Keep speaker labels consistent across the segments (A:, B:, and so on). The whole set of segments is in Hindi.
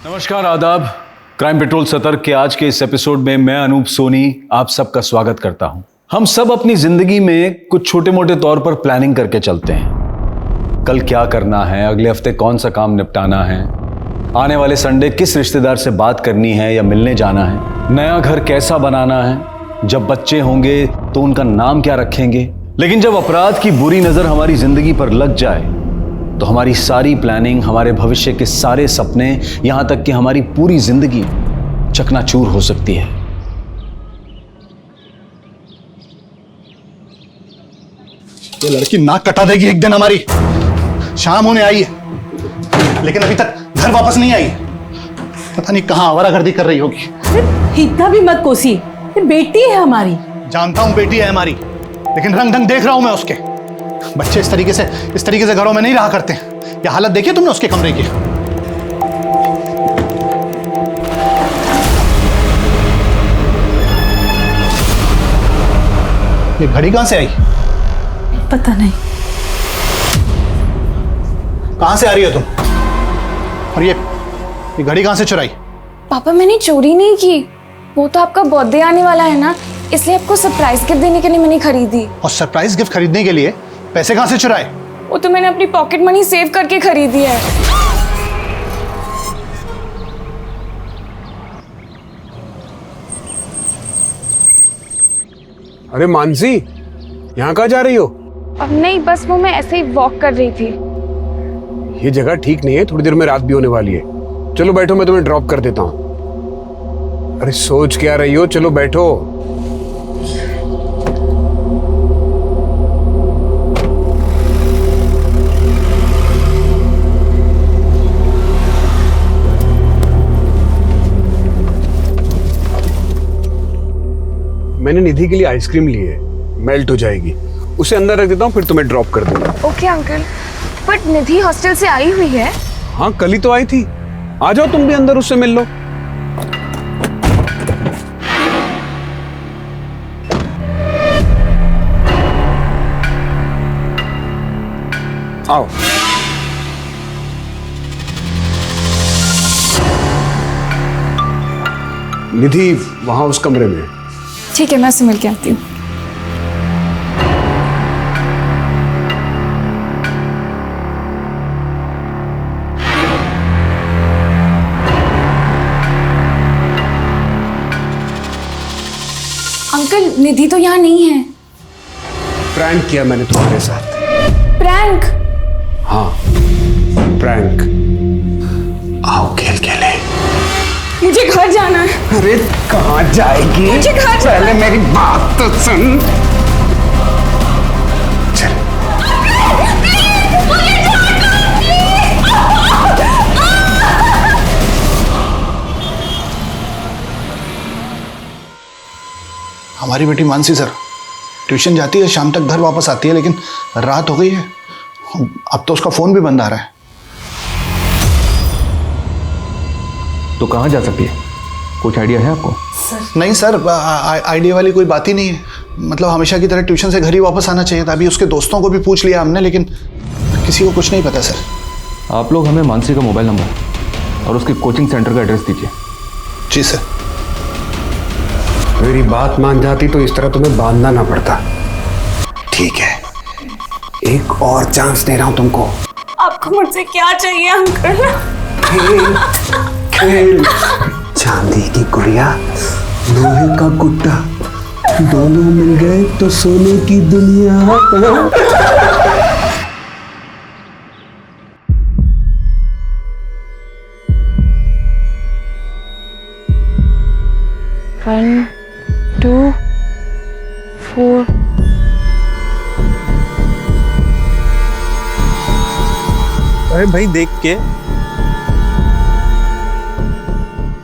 A: नमस्कार, आदाब। क्राइम पेट्रोल सतर्क के आज के इस एपिसोड में मैं अनूप सोनी आप सबका स्वागत करता हूं। हम सब अपनी जिंदगी में कुछ छोटे मोटे तौर पर प्लानिंग करके चलते हैं। कल क्या करना है, अगले हफ्ते कौन सा काम निपटाना है, आने वाले संडे किस रिश्तेदार से बात करनी है या मिलने जाना है, नया घर कैसा बनाना है, जब बच्चे होंगे तो उनका नाम क्या रखेंगे। लेकिन जब अपराध की बुरी नजर हमारी जिंदगी पर लग जाए तो हमारी सारी प्लानिंग, हमारे भविष्य के सारे सपने, यहां तक कि हमारी पूरी जिंदगी चकनाचूर हो सकती है।
B: ये लड़की नाक कटा देगी एक दिन हमारी। शाम होने आई है लेकिन अभी तक घर वापस नहीं आई। पता नहीं कहां आवारागर्दी कर रही होगी।
C: इतना भी मत कोसी, ये बेटी है हमारी।
B: जानता हूं बेटी है हमारी, लेकिन रंग ढंग देख रहा हूं मैं उसके। बच्चे इस तरीके से घरों में नहीं रहा करते। ये हालत देखी तुमने उसके कमरे की? ये घड़ी कहां से आई?
C: पता नहीं।
B: कहां से आ रही हो तुम? और ये घड़ी कहां से चुराई?
D: पापा, मैंने चोरी नहीं की। वो तो आपका बर्थडे आने वाला है ना, इसलिए आपको सरप्राइज गिफ्ट देने के लिए मैंने खरीदी।
B: और सरप्राइज गिफ्ट खरीदने के लिए पैसे कहां से चुराए?
D: वो तो मैंने अपनी पॉकेट मनी सेव करके खरीदी है।
E: अरे मानसी, यहाँ कहाँ जा रही हो?
D: अब नहीं, बस वो मैं ऐसे ही वॉक कर रही थी।
E: ये जगह ठीक नहीं है, थोड़ी देर में रात भी होने वाली है। चलो बैठो, मैं तुम्हें ड्रॉप कर देता हूँ। अरे सोच क्या रही हो, चलो बैठो। मैंने निधि के लिए आइसक्रीम ली है, मेल्ट हो जाएगी। उसे अंदर रख देता हूँ, फिर तुम्हें ड्रॉप कर दूंगा।
D: Okay uncle, but Nidhi hostel से आई हुई है।
E: हाँ, कल ही तो आई थी। आ जाओ तुम भी अंदर, उससे मिल लो। आओ। निधि वहां उस कमरे में।
D: ठीक है, मैं उससे मिल के आती हूँ। अंकल, निधि तो यहाँ नहीं है।
E: प्रैंक किया मैंने तुम्हारे साथ।
D: प्रैंक?
E: हाँ, प्रैंक। आओ खेल खेले।
D: मुझे घर जाना है।
E: अरे कहाँ जाएगी?
D: मुझे घर जाना है।
E: पहले मेरी बात तो सुन। चल।
B: हमारी बेटी मानसी सर ट्यूशन जाती है, शाम तक घर वापस आती है, लेकिन रात हो गई है। अब तो उसका फोन भी बंद आ रहा है।
F: तो कहाँ जा सकती है? कुछ आइडिया है आपको?
B: नहीं सर, आइडिया वाली कोई बात ही नहीं है। मतलब हमेशा की तरह ट्यूशन से घर ही वापस आना चाहिए था। अभी उसके दोस्तों को भी पूछ लिया हमने, लेकिन किसी को कुछ नहीं पता सर।
F: आप लोग हमें मानसी का मोबाइल नंबर और उसके कोचिंग सेंटर का एड्रेस दीजिए।
B: जी सर।
E: मेरी बात मान जाती तो इस तरह तुम्हें बांधना ना पड़ता। ठीक है, एक और चांस दे रहा हूं तुमको।
D: आपको मुझसे क्या चाहिए अंकल?
E: खेल। चांदी की गुड़िया, लोहे का गुड्डा, दोनों मिल गए तो सोने की दुनिया।
D: One, 2, 4।
G: अरे भाई देख के।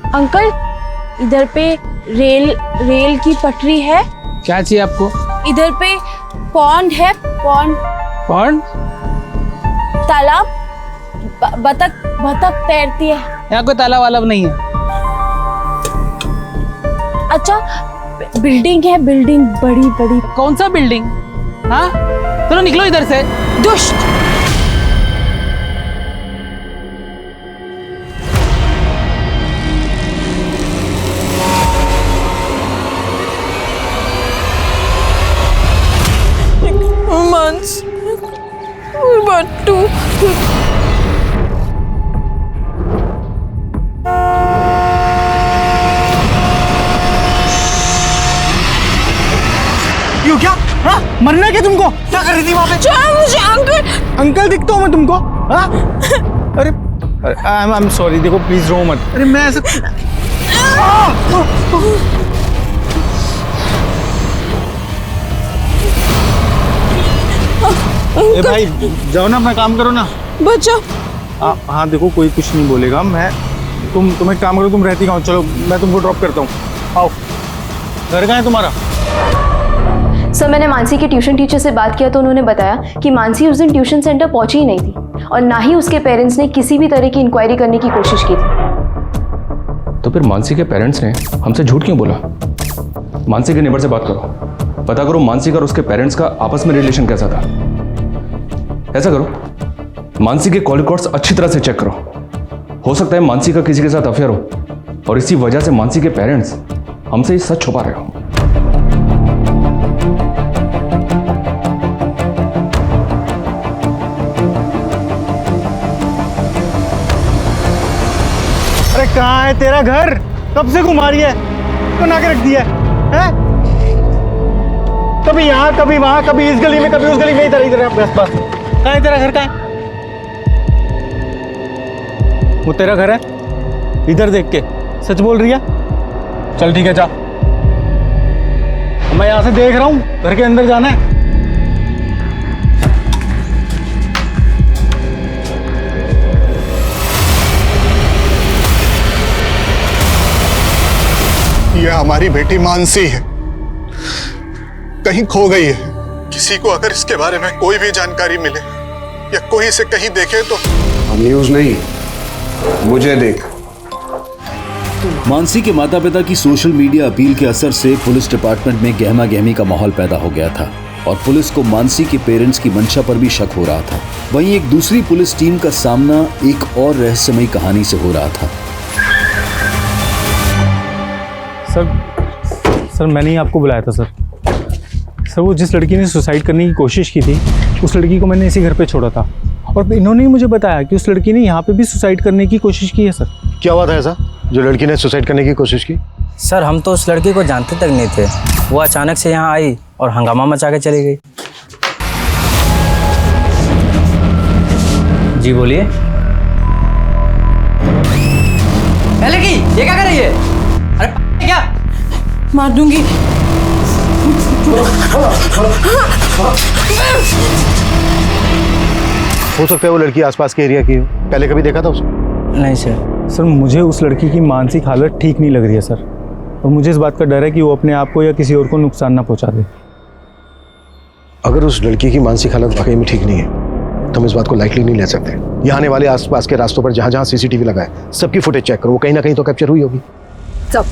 C: अंकल, इधर पे रेल की पटरी है।
G: क्या चाहिए आपको?
C: इधर पे पॉन्ड है,
G: कौन?
C: तालाब। बतख तैरती है।
G: यहाँ कोई तालाब वालाब नहीं है।
C: अच्छा, बिल्डिंग है, बिल्डिंग बड़ी बड़ी।
G: कौन सा बिल्डिंग? हाँ, चलो निकलो इधर से।
C: दुष्ट।
D: 1,
H: मरना क्या तुमको? क्या कर रही थी वहाँ पे?
C: मुझे अंकल
H: अंकल दिखता हूँ मैं तुमको? हाँ? अरे आई एम सॉरी, देखो प्लीज रो मत। अरे मैं ऐसा ए भाई जाओ ना, अपना काम करो ना।
C: बचाओ।
H: हाँ देखो कोई कुछ नहीं बोलेगा। मैं तुम एक काम करो, तुम रहती कहाँ हो? चलो मैं तुमको ड्रॉप करता हूँ, आओ। घर कहाँ है तुम्हारा?
I: सर मैंने मानसी के ट्यूशन टीचर से बात किया तो उन्होंने बताया कि मानसी उस दिन ट्यूशन सेंटर पहुंची ही नहीं थी और ना ही उसके पेरेंट्स ने किसी भी तरह की इंक्वायरी करने की कोशिश की थी।
F: तो फिर मानसी के पेरेंट्स ने हमसे झूठ क्यों बोला? मानसी के नेबर से बात करो, पता करो मानसी का और उसके पेरेंट्स का आपस में रिलेशन कैसा था। ऐसा करो, मानसी के कॉल रिकॉर्ड्स अच्छी तरह से चेक करो। हो सकता है मानसी का किसी के साथ अफेयर हो और इसी वजह से मानसी के पेरेंट्स हमसे ये सच छुपा रहे हो।
H: अरे कहाँ है तेरा घर? कब से घुमा रही है? बना के रख दिया है? कभी यहाँ कभी वहां, कभी इस गली में कभी उस गली में, इधर इधर अपने आसपास। कहाँ है तेरा घर? कहाँ है वो? तेरा घर है इधर देख के सच बोल रही है? चल ठीक है जा, मैं यहाँ से देख रहा हूँ, घर के अंदर जाना है।
B: ये हमारी बेटी मानसी है, कहीं खो गई है। किसी को अगर इसके बारे में कोई भी जानकारी मिले या कोई इसे कहीं देखे तो।
E: हम न्यूज नहीं, मुझे देख।
A: मानसी के माता पिता की सोशल मीडिया अपील के असर से पुलिस डिपार्टमेंट में गहमा गहमी का माहौल पैदा हो गया था और पुलिस को मानसी के पेरेंट्स की मंशा पर भी शक हो रहा था। वहीं एक दूसरी पुलिस टीम का सामना एक और रहस्यमयी कहानी से हो रहा था।
H: सर मैंने ही आपको बुलाया था सर। वो जिस लड़की ने सुसाइड करने की कोशिश की थी उस लड़की को मैंने इसी घर पे छोड़ा था और इन्होंने ही मुझे बताया कि उस लड़की ने यहाँ पे भी सुसाइड करने की कोशिश की है सर।
B: क्या हुआ था ऐसा जो लड़की ने सुसाइड करने की कोशिश की?
J: सर हम तो उस लड़की को जानते तक नहीं थे, वो अचानक से यहाँ आई और हंगामा मचा के चली गई। जी बोलिए।
G: लड़की ये क्या कर रही है? अरे क्या
C: मार दूंगी।
B: हो सकता है वो लड़की आसपास के एरिया की हो। पहले कभी देखा था उसे?
J: नहीं सर।
H: मुझे उस लड़की की मानसिक हालत ठीक नहीं लग रही है सर, और मुझे इस बात का डर है कि वो अपने आप को या किसी और को नुकसान ना पहुंचा दे।
B: अगर उस लड़की की मानसिक हालत वाकई में ठीक नहीं है तो हम इस बात को लाइटली नहीं ले सकते। यहाँ आने वाले आसपास के रास्तों पर जहाँ जहाँ सीसीटीवी लगा है सबकी फुटेज चेक करो, वो कहीं ना कहीं तो कैप्चर हुई होगी।
C: सब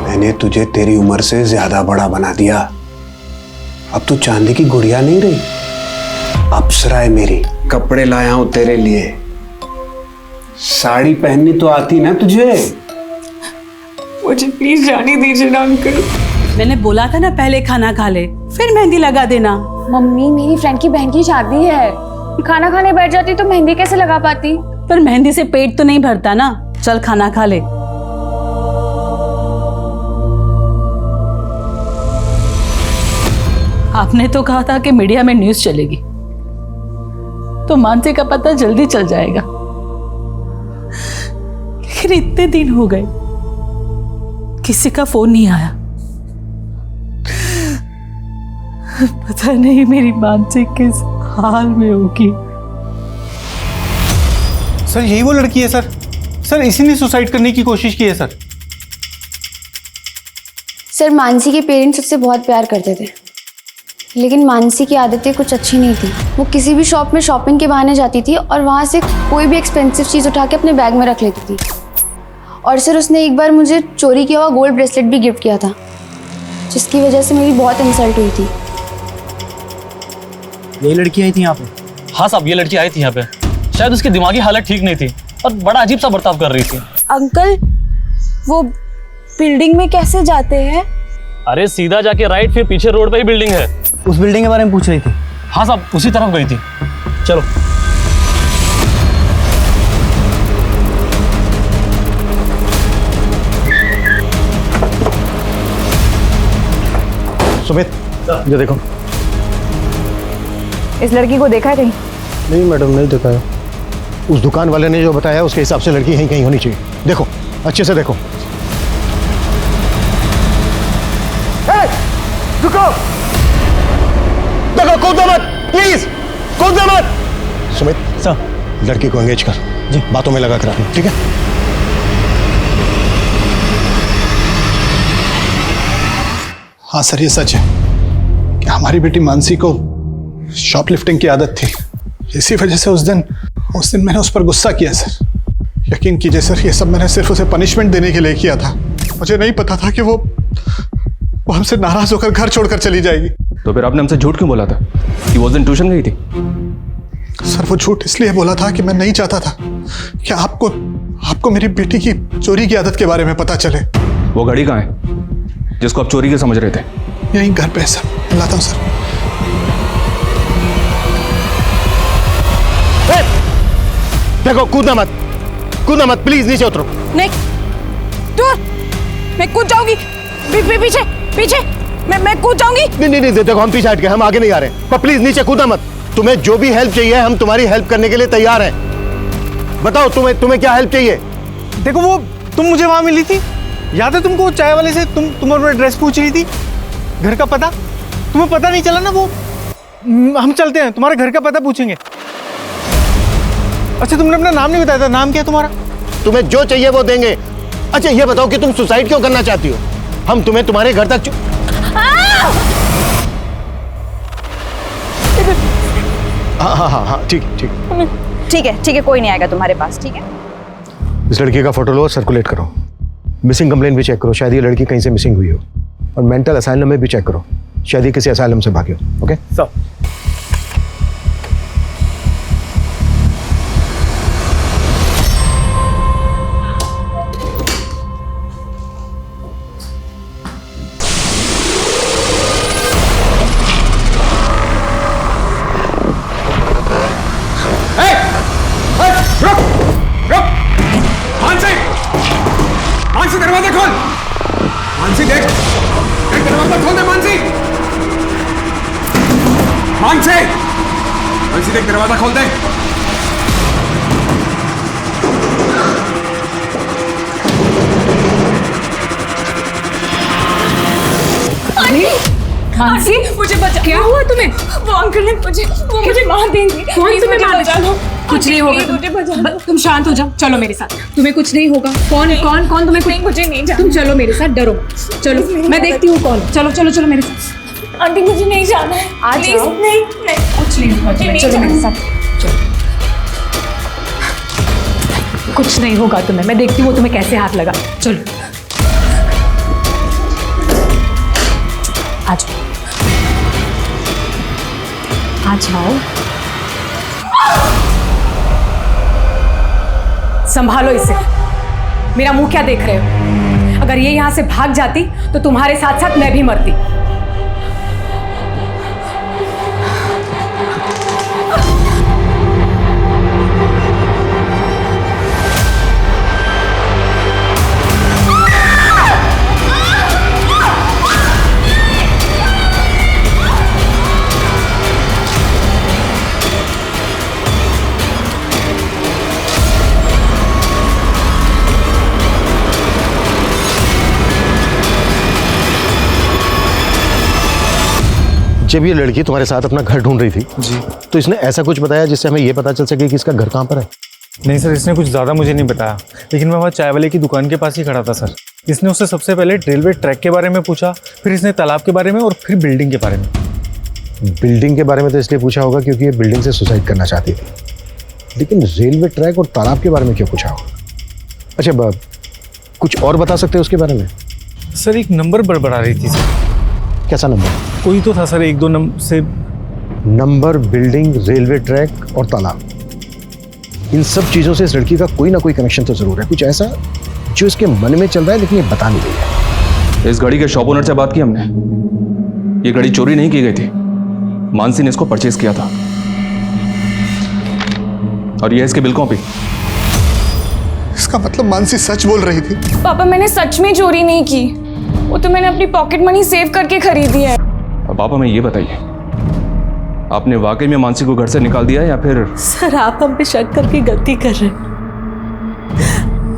E: मैंने तुझे तेरी उम्र से ज्यादा बड़ा बना दिया। अब तू चांदी की गुड़िया नहीं रही, अप्सरा है मेरी। कपड़े लाया हूं तेरे लिए, साड़ी पहननी तो आती ना तुझे?
D: मुझे प्लीज जाने दीजिए ना अंकल।
C: मैंने बोला था ना पहले खाना खा ले फिर मेहंदी लगा देना।
D: मम्मी मेरी फ्रेंड की बहन की शादी है, खाना खाने बैठ जाती तो मेहंदी कैसे लगा पाती?
C: पर मेहंदी से पेट तो नहीं भरता ना। चल खाना खा ले। आपने तो कहा था कि मीडिया में न्यूज चलेगी तो मानसी का पता जल्दी चल जाएगा, लेकिन इतने दिन हो गए किसी का फोन नहीं आया। पता नहीं मेरी मानसी किस हाल में होगी।
H: सर यही वो लड़की है सर। सर इसी ने सुसाइड करने की कोशिश की है सर।
D: सर मानसी के पेरेंट्स उससे बहुत प्यार करते थे, लेकिन मानसी की आदतें कुछ अच्छी नहीं थी। वो किसी भी शॉप में शॉपिंग के बहाने जाती थी और वहाँ से कोई भी एक्सपेंसिव चीज़ उठा के अपने बैग में रख लेती थी। और सर उसने एक बार मुझे चोरी किया हुआ गोल्ड ब्रेसलेट भी गिफ्ट किया था, जिसकी वजह से मेरी बहुत इंसल्ट हुई थी।
J: यही लड़की आई थी यहाँ पे?
G: हाँ साहब, ये लड़की आई थी यहाँ पे। शायद उसकी दिमागी हालत ठीक नहीं थी और बड़ा अजीब सा बर्ताव कर रही थी।
C: अंकल वो बिल्डिंग में कैसे जाते हैं?
G: अरे सीधा जाके राइट, फिर पीछे रोड पे ही बिल्डिंग है।
J: उस बिल्डिंग के बारे में पूछ रही थी?
G: हाँ साहब, उसी तरफ गई थी।
J: चलो।
B: सुमित, ये देखो।
I: इस लड़की को देखा है कहीं?
B: नहीं मैडम, नहीं देखा है। उस दुकान वाले ने जो बताया उसके हिसाब से लड़की यहीं कहीं होनी चाहिए। देखो, अच्छे से देखो। रुको, देखो, कूदो मत, प्लीज कूदो मत। सुमित सर, लड़की को एंगेज कर जी, बातों में लगा कर रखना, ठीक है? हाँ सर, ये सच है कि हमारी बेटी मानसी को शॉपलिफ्टिंग की आदत थी। इसी वजह से उस दिन मैंने उस पर गुस्सा किया सर। यकीन कीजिए सर, ये सब मैंने सिर्फ उसे पनिशमेंट देने के लिए किया था। मुझे नहीं पता था कि वो हमसे नाराज होकर घर छोड़कर चली जाएगी।
F: तो फिर आपने हमसे झूठ क्यों बोला था कि वो उस दिन ट्यूशन गई थी?
B: सर, वो झूठ इसलिए बोला था कि मैं नहीं चाहता था कि आपको मेरी बेटी की चोरी की आदत के बारे में पता चले।
F: वो घड़ी कहाँ है जिसको आप चोरी के समझ रहे थे?
B: यहीं घर पे है सर, लाता हूँ सर। देखो, कूदना मत प्लीज, नीचे उतरो।
K: नहीं, दूर, मैं कूद जाऊंगी। पीछे पीछे, मैं कूद जाऊंगी।
B: नहीं, देखो, हम पीछे हट गए, हम आगे नहीं आ रहे, पर प्लीज नीचे कूदना मत। तुम्हें जो भी हेल्प चाहिए, हम तुम्हारी हेल्प करने के लिए तैयार हैं। बताओ, तुम्हें क्या हेल्प चाहिए?
H: देखो, वो तुम मुझे वहां मिली थी, याद है तुमको? चाय वाले से तुम अपना एड्रेस पूछ रही थी, घर का पता। तुम्हें पता नहीं चला ना? वो हम चलते हैं, तुम्हारे घर का पता पूछेंगे। अच्छा, तुमने अपना नाम नहीं बताया था, नाम क्या है तुम्हारा?
B: तुम्हें जो चाहिए वो देंगे। अच्छा, ये बताओ कि तुम सुसाइड क्यों करना चाहती हो? हम तुम्हें तुम्हारे घर तक हाँ, ठीक
K: है, कोई नहीं आएगा तुम्हारे पास, ठीक है?
B: इस लड़की का फोटो लो और सर्कुलेट करो। मिसिंग कंप्लेंट भी चेक करो, शायद ये लड़की कहीं से मिसिंग हुई हो। और मेंटल असाइलम में भी चेक करो, शायद ये किसी असाइलम से भागी हो। Okay
H: sir.
E: मानसी, दरवाजा खोल। मानसी, देख, दरवाजा खोल दे। मानसी, देख, दरवाजा खोल दे।
K: मानसी, मुझे बचा। क्या हुआ तुम्हें? वो अंकल ने मुझे मार देंगे। कौन तुम्हें बचा लो? कुछ नहीं होगा, तुम शांत हो जाओ, चलो मेरे साथ। तुम्हें कुछ नहीं होगा। कौन तुम्हें कुछ? मुझे नहीं जाना। तुम चलो मेरे साथ, डरो। चलो, मैं देखती हूँ कौन। चलो मेरे साथ। आंटी, मुझे नहीं जाना है, आ जाओ। नहीं, कुछ नहीं होगा, चलो मेरे साथ। कुछ नहीं होगा तुम्हें, मैं देखती हूँ तुम्हें कैसे हाथ लगा। चलो, आ जाओ। संभालो इसे। मेरा मुंह क्या देख रहे हो? अगर ये यहां से भाग जाती तो तुम्हारे साथ साथ मैं भी मरती।
B: जब ये लड़की तुम्हारे साथ अपना घर ढूंढ रही थी जी, तो इसने ऐसा कुछ बताया जिससे हमें ये पता चल सके कि इसका घर कहाँ पर है?
H: नहीं सर, इसने कुछ ज़्यादा मुझे नहीं बताया, लेकिन मैं वहाँ चाय वाले की दुकान के पास ही खड़ा था सर। इसने उससे सबसे पहले रेलवे ट्रैक के बारे में पूछा, फिर इसने तालाब के बारे में और फिर बिल्डिंग के बारे में।
B: बिल्डिंग के बारे में तो इसलिए पूछा होगा क्योंकि ये बिल्डिंग से सुसाइड करना चाहती थी, लेकिन रेलवे ट्रैक और तालाब के बारे में क्यों पूछा होगा? अच्छा, कुछ और बता सकते हो उसके बारे में?
H: सर, एक नंबर बड़बड़ा रही थी सर।
B: कैसा नंबर?
H: कोई तो था सर, 1-2 नंबर से।
B: नंबर, बिल्डिंग, रेलवे ट्रैक और तालाब, इन सब चीजों से इस लड़की का कोई ना कोई कनेक्शन तो जरूर है। कुछ ऐसा जो इसके मन में चल रहा है लेकिन ये बता नहीं रही है।
F: इस घड़ी के शॉप ओनर से बात की हमने। ये घड़ी चोरी नहीं की गई थी, मानसी ने इसको परचेज किया था। और ये है इसकी बिल कॉपी।
B: इसका मतलब मानसी सच बोल रही थी।
K: पापा मैंने सच में चोरी नहीं की, वो तो मैंने अपनी पॉकेट मनी सेव करके खरीदी है।
F: अब आप हमें ये बताइए, आपने वाकई में मानसी को घर से निकाल दिया या फिर?
C: सर आप हम पे शक करके गलती कर रहे हैं,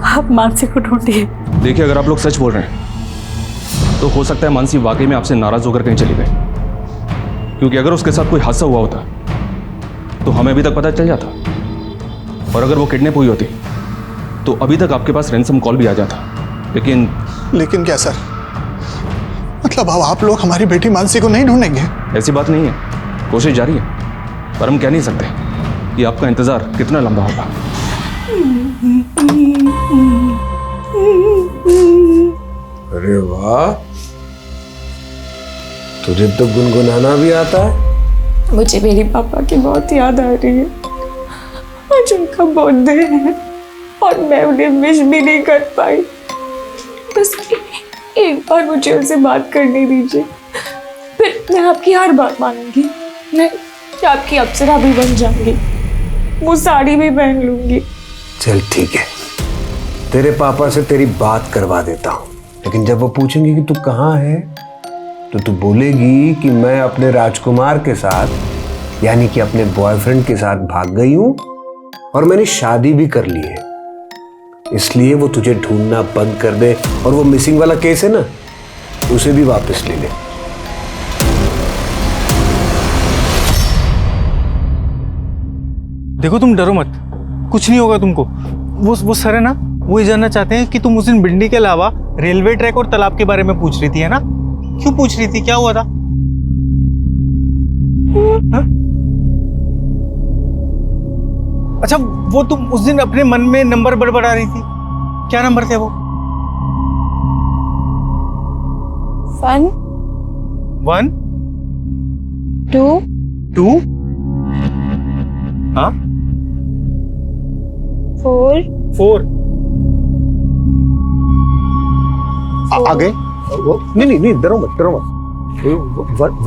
C: आप मानसी को ढूंढिए।
F: देखिए, अगर आप लोग सच बोल रहे हैं तो हो सकता है मानसी वाकई में आपसे नाराज होकर कहीं चली गई, क्योंकि अगर उसके साथ कोई हादसा हुआ होता तो हमें अभी तक पता चल जाता, और अगर वो किडनैप हुई होती तो अभी तक आपके पास रैंसम कॉल भी आ जाता। लेकिन
B: क्या सर? मतलब अब आप लोग हमारी बेटी मानसी को नहीं ढूंढेंगे?
F: ऐसी बात नहीं है, कोशिश जारी है, पर हम कह नहीं सकते कि आपका इंतजार कितना लंबा होगा।
E: अरे वाह, तुझे तो गुनगुनाना भी आता है।
K: मुझे मेरे पापा की बहुत याद आ रही है। आज उनका बर्थडे है और मैं उन्हें विश भी नहीं कर पाई। बस एक बार मुझे उनसे बात करने दीजिए, फिर मैं आपकी हर बात मानूंगी। मैं आपकी अप्सरा भी बन जाऊंगी, वो साड़ी भी पहन लूंगी।
E: चल ठीक है, तेरे पापा से तेरी बात करवा देता हूँ, लेकिन जब वो पूछेंगे कि तू कहाँ है तो तू बोलेगी कि मैं अपने राजकुमार के साथ, यानी कि अपने बॉयफ्रेंड के साथ भाग गई हूँ और मैंने शादी भी कर ली है, इसलिए वो तुझे ढूंढना बंद कर दे और वो मिसिंग वाला केस है ना, उसे भी वापस ले ले।
H: देखो तुम डरो मत, कुछ नहीं होगा तुमको। वो सर है ना, वो ये जानना चाहते हैं कि तुम उस दिन भिंडी के अलावा रेलवे ट्रैक और तालाब के बारे में पूछ रही थी, है ना? क्यों पूछ रही थी, क्या हुआ था? हा? अच्छा, वो तुम उस दिन अपने मन में नंबर बड़बड़ा रही थी, क्या नंबर थे वो?
K: 1
H: 1
K: 2
H: 2 हाँ
K: 4
H: 4
L: आगे नहीं डरो मत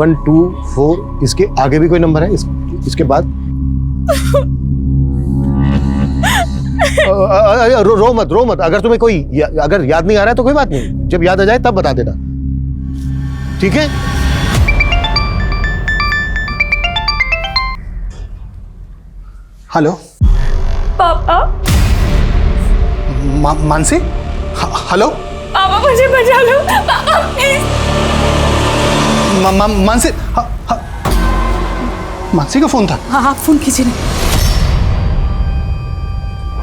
L: 1 2 4 इसके आगे भी कोई नंबर है? इसके बाद रो मत। अगर तुम्हें कोई अगर याद नहीं आ रहा है तो कोई बात नहीं, जब याद आ जाए तब बता देना, ठीक है?
B: हेलो
K: पापा।
B: मानसी, हेलो
K: पापा मुझे बचा लो पापा प्लीज।
B: मानसी, मानसी का फोन था?
C: हाँ आप फोन कीजिए ना।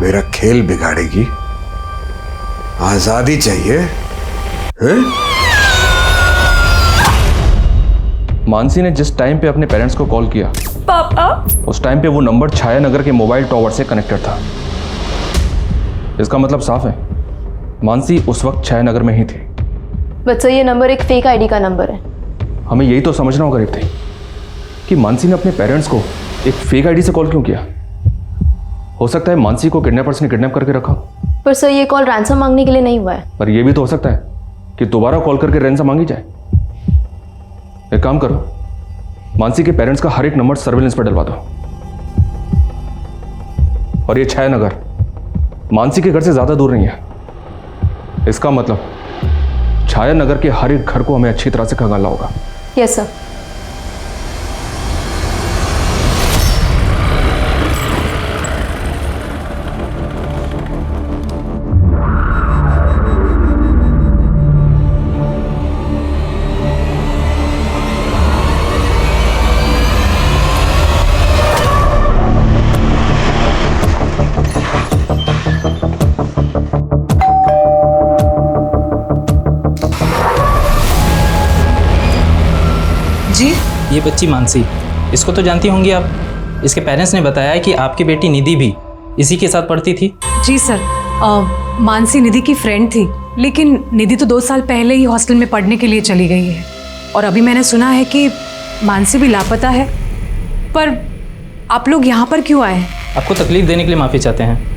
E: मेरा खेल बिगाड़ेगी, आजादी चाहिए हैं?
F: मानसी ने जिस टाइम पे अपने पेरेंट्स को कॉल किया
K: पापा,
F: उस टाइम पे वो नंबर छाया नगर के मोबाइल टॉवर से कनेक्टेड था। इसका मतलब साफ है, मानसी उस वक्त छाया नगर में ही थी।
I: बट सर, ये नंबर एक फेक आईडी का नंबर है।
F: हमें यही तो समझना होगा रिप्ते, कि मानसी ने अपने पेरेंट्स को एक फेक आईडी से कॉल क्यों किया। हो सकता है मानसी को किडनैपर्स ने किडनैप करके रखा।
I: पर सर, ये कॉल रैंसम मांगने के लिए नहीं हुआ है।
F: पर यह भी तो हो सकता है कि दोबारा कॉल करके रैंसम मांगी जाए। एक काम करो, मानसी के पेरेंट्स का हर एक नंबर सर्विलेंस पर डलवा दो, और ये छाया नगर मानसी के घर से ज्यादा दूर नहीं है। इसका मतलब छाया नगर के हर एक घर को हमें अच्छी तरह से खंगालना होगा।
I: Yes sir.
J: जी, ये बच्ची मानसी, इसको तो जानती होंगी आप। इसके पेरेंट्स ने बताया है कि आपकी बेटी निधि भी इसी के साथ पढ़ती थी।
K: जी सर, मानसी निधि की फ्रेंड थी, लेकिन निधि तो 2 साल पहले ही हॉस्टल में पढ़ने के लिए चली गई है, और अभी मैंने सुना है कि मानसी भी लापता है। पर आप लोग यहाँ पर क्यों आए?
J: आपको तकलीफ देने के लिए माफ़ी चाहते हैं।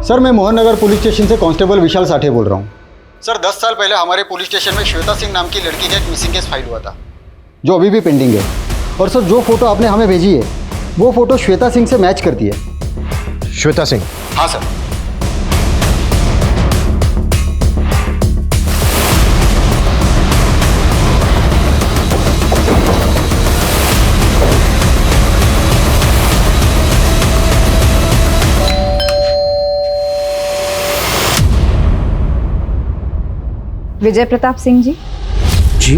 M: सर मैं मोहन नगर पुलिस स्टेशन से कांस्टेबल विशाल साठे बोल रहा हूँ। सर 10 साल पहले हमारे पुलिस स्टेशन में श्वेता सिंह नाम की लड़की का एक मिसिंग केस फाइल हुआ था, जो अभी भी पेंडिंग है। और सर जो फोटो आपने हमें भेजी है वो फोटो श्वेता सिंह से मैच करती है।
L: श्वेता सिंह?
M: हाँ सर।
N: विजय प्रताप सिंह जी?
L: जी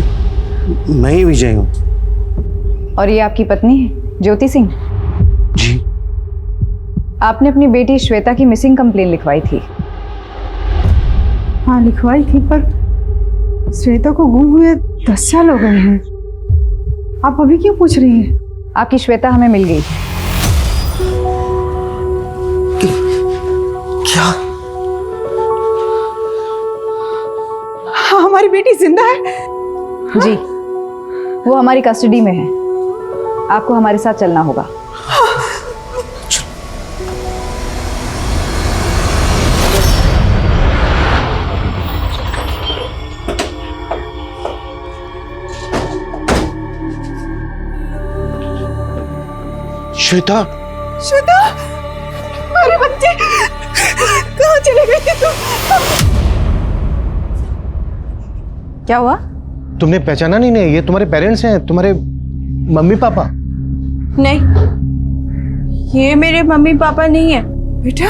L: मैं ही विजय हूँ।
N: और ये आपकी पत्नी है ज्योति सिंह?
L: जी।
N: आपने अपनी बेटी श्वेता की मिसिंग कंप्लेन लिखवाई थी।
K: हाँ लिखवाई थी, पर श्वेता को गुम हुए 10 साल हो गए हैं। आप अभी क्यों पूछ रही हैं?
N: आपकी श्वेता हमें मिल गई।
L: क्या?
K: हाँ, हमारी बेटी जिंदा है?
N: जी, वो हमारी कस्टडी में है। आपको हमारे साथ चलना होगा।
L: श्वेता?
K: श्वेता, हमारे बच्चे कहाँ चले गए तुम?
N: क्या हुआ?
L: तुमने पहचाना नहीं? नहीं, ये तुम्हारे पेरेंट्स हैं, तुम्हारे मम्मी पापा।
K: नहीं, ये मेरे मम्मी पापा नहीं है बेटा।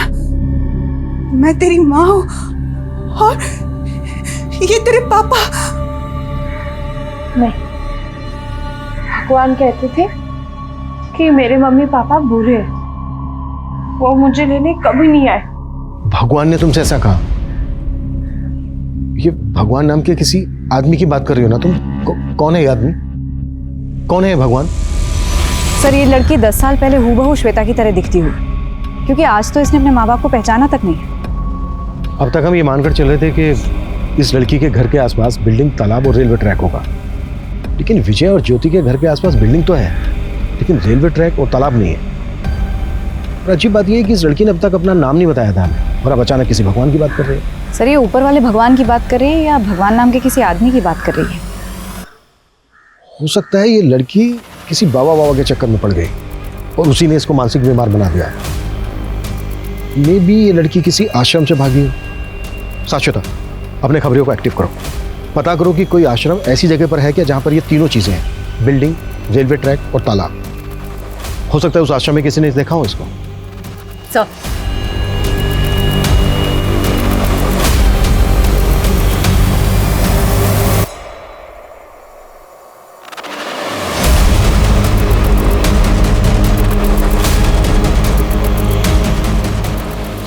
K: मैं तेरी माँ हूँ और ये तेरे पापा। नहीं, भगवान कहते थे कि मेरे मम्मी पापा बुरे हैं, वो मुझे लेने कभी नहीं आए।
L: भगवान ने तुमसे ऐसा कहा? ये भगवान नाम के किसी आदमी की बात कर रही हो ना तुम? कौन है ये आदमी? कौन है ये भगवान?
N: सर ये लड़की 10 साल पहले हूबहू श्वेता की तरह दिखती हुई, क्योंकि आज तो इसने अपने माँ बाप को पहचाना तक नहीं।
L: अब तक हम ये मानकर चल रहे थे कि इस लड़की के घर के आसपास बिल्डिंग, तालाब और रेलवे ट्रैक होगा, लेकिन विजय और ज्योति के घर के आसपास बिल्डिंग तो है, लेकिन रेलवे ट्रैक और तालाब नहीं है। और अजीब बात यह है कि इस लड़की ने अब तक अपना नाम नहीं बताया था हमें, और अब अचानक किसी भगवान की बात कर रही है।
N: सर ये ऊपर वाले भगवान की बात कर रही है या भगवान नाम के किसी आदमी की बात कर रही है?
L: हो सकता है ये लड़की किसी बाबा के चक्कर में पड़ गई और उसी ने इसको मानसिक बीमार बना दिया है। मे बी ये लड़की किसी आश्रम से भागी हो। साक्षता, अपने खबरों को एक्टिव करो, पता करो कि कोई आश्रम ऐसी जगह पर है क्या जहां पर ये तीनों चीजें हैं, बिल्डिंग, रेलवे ट्रैक और तालाब। हो सकता है उस आश्रम में किसी ने देखा हो इसको।
N: सर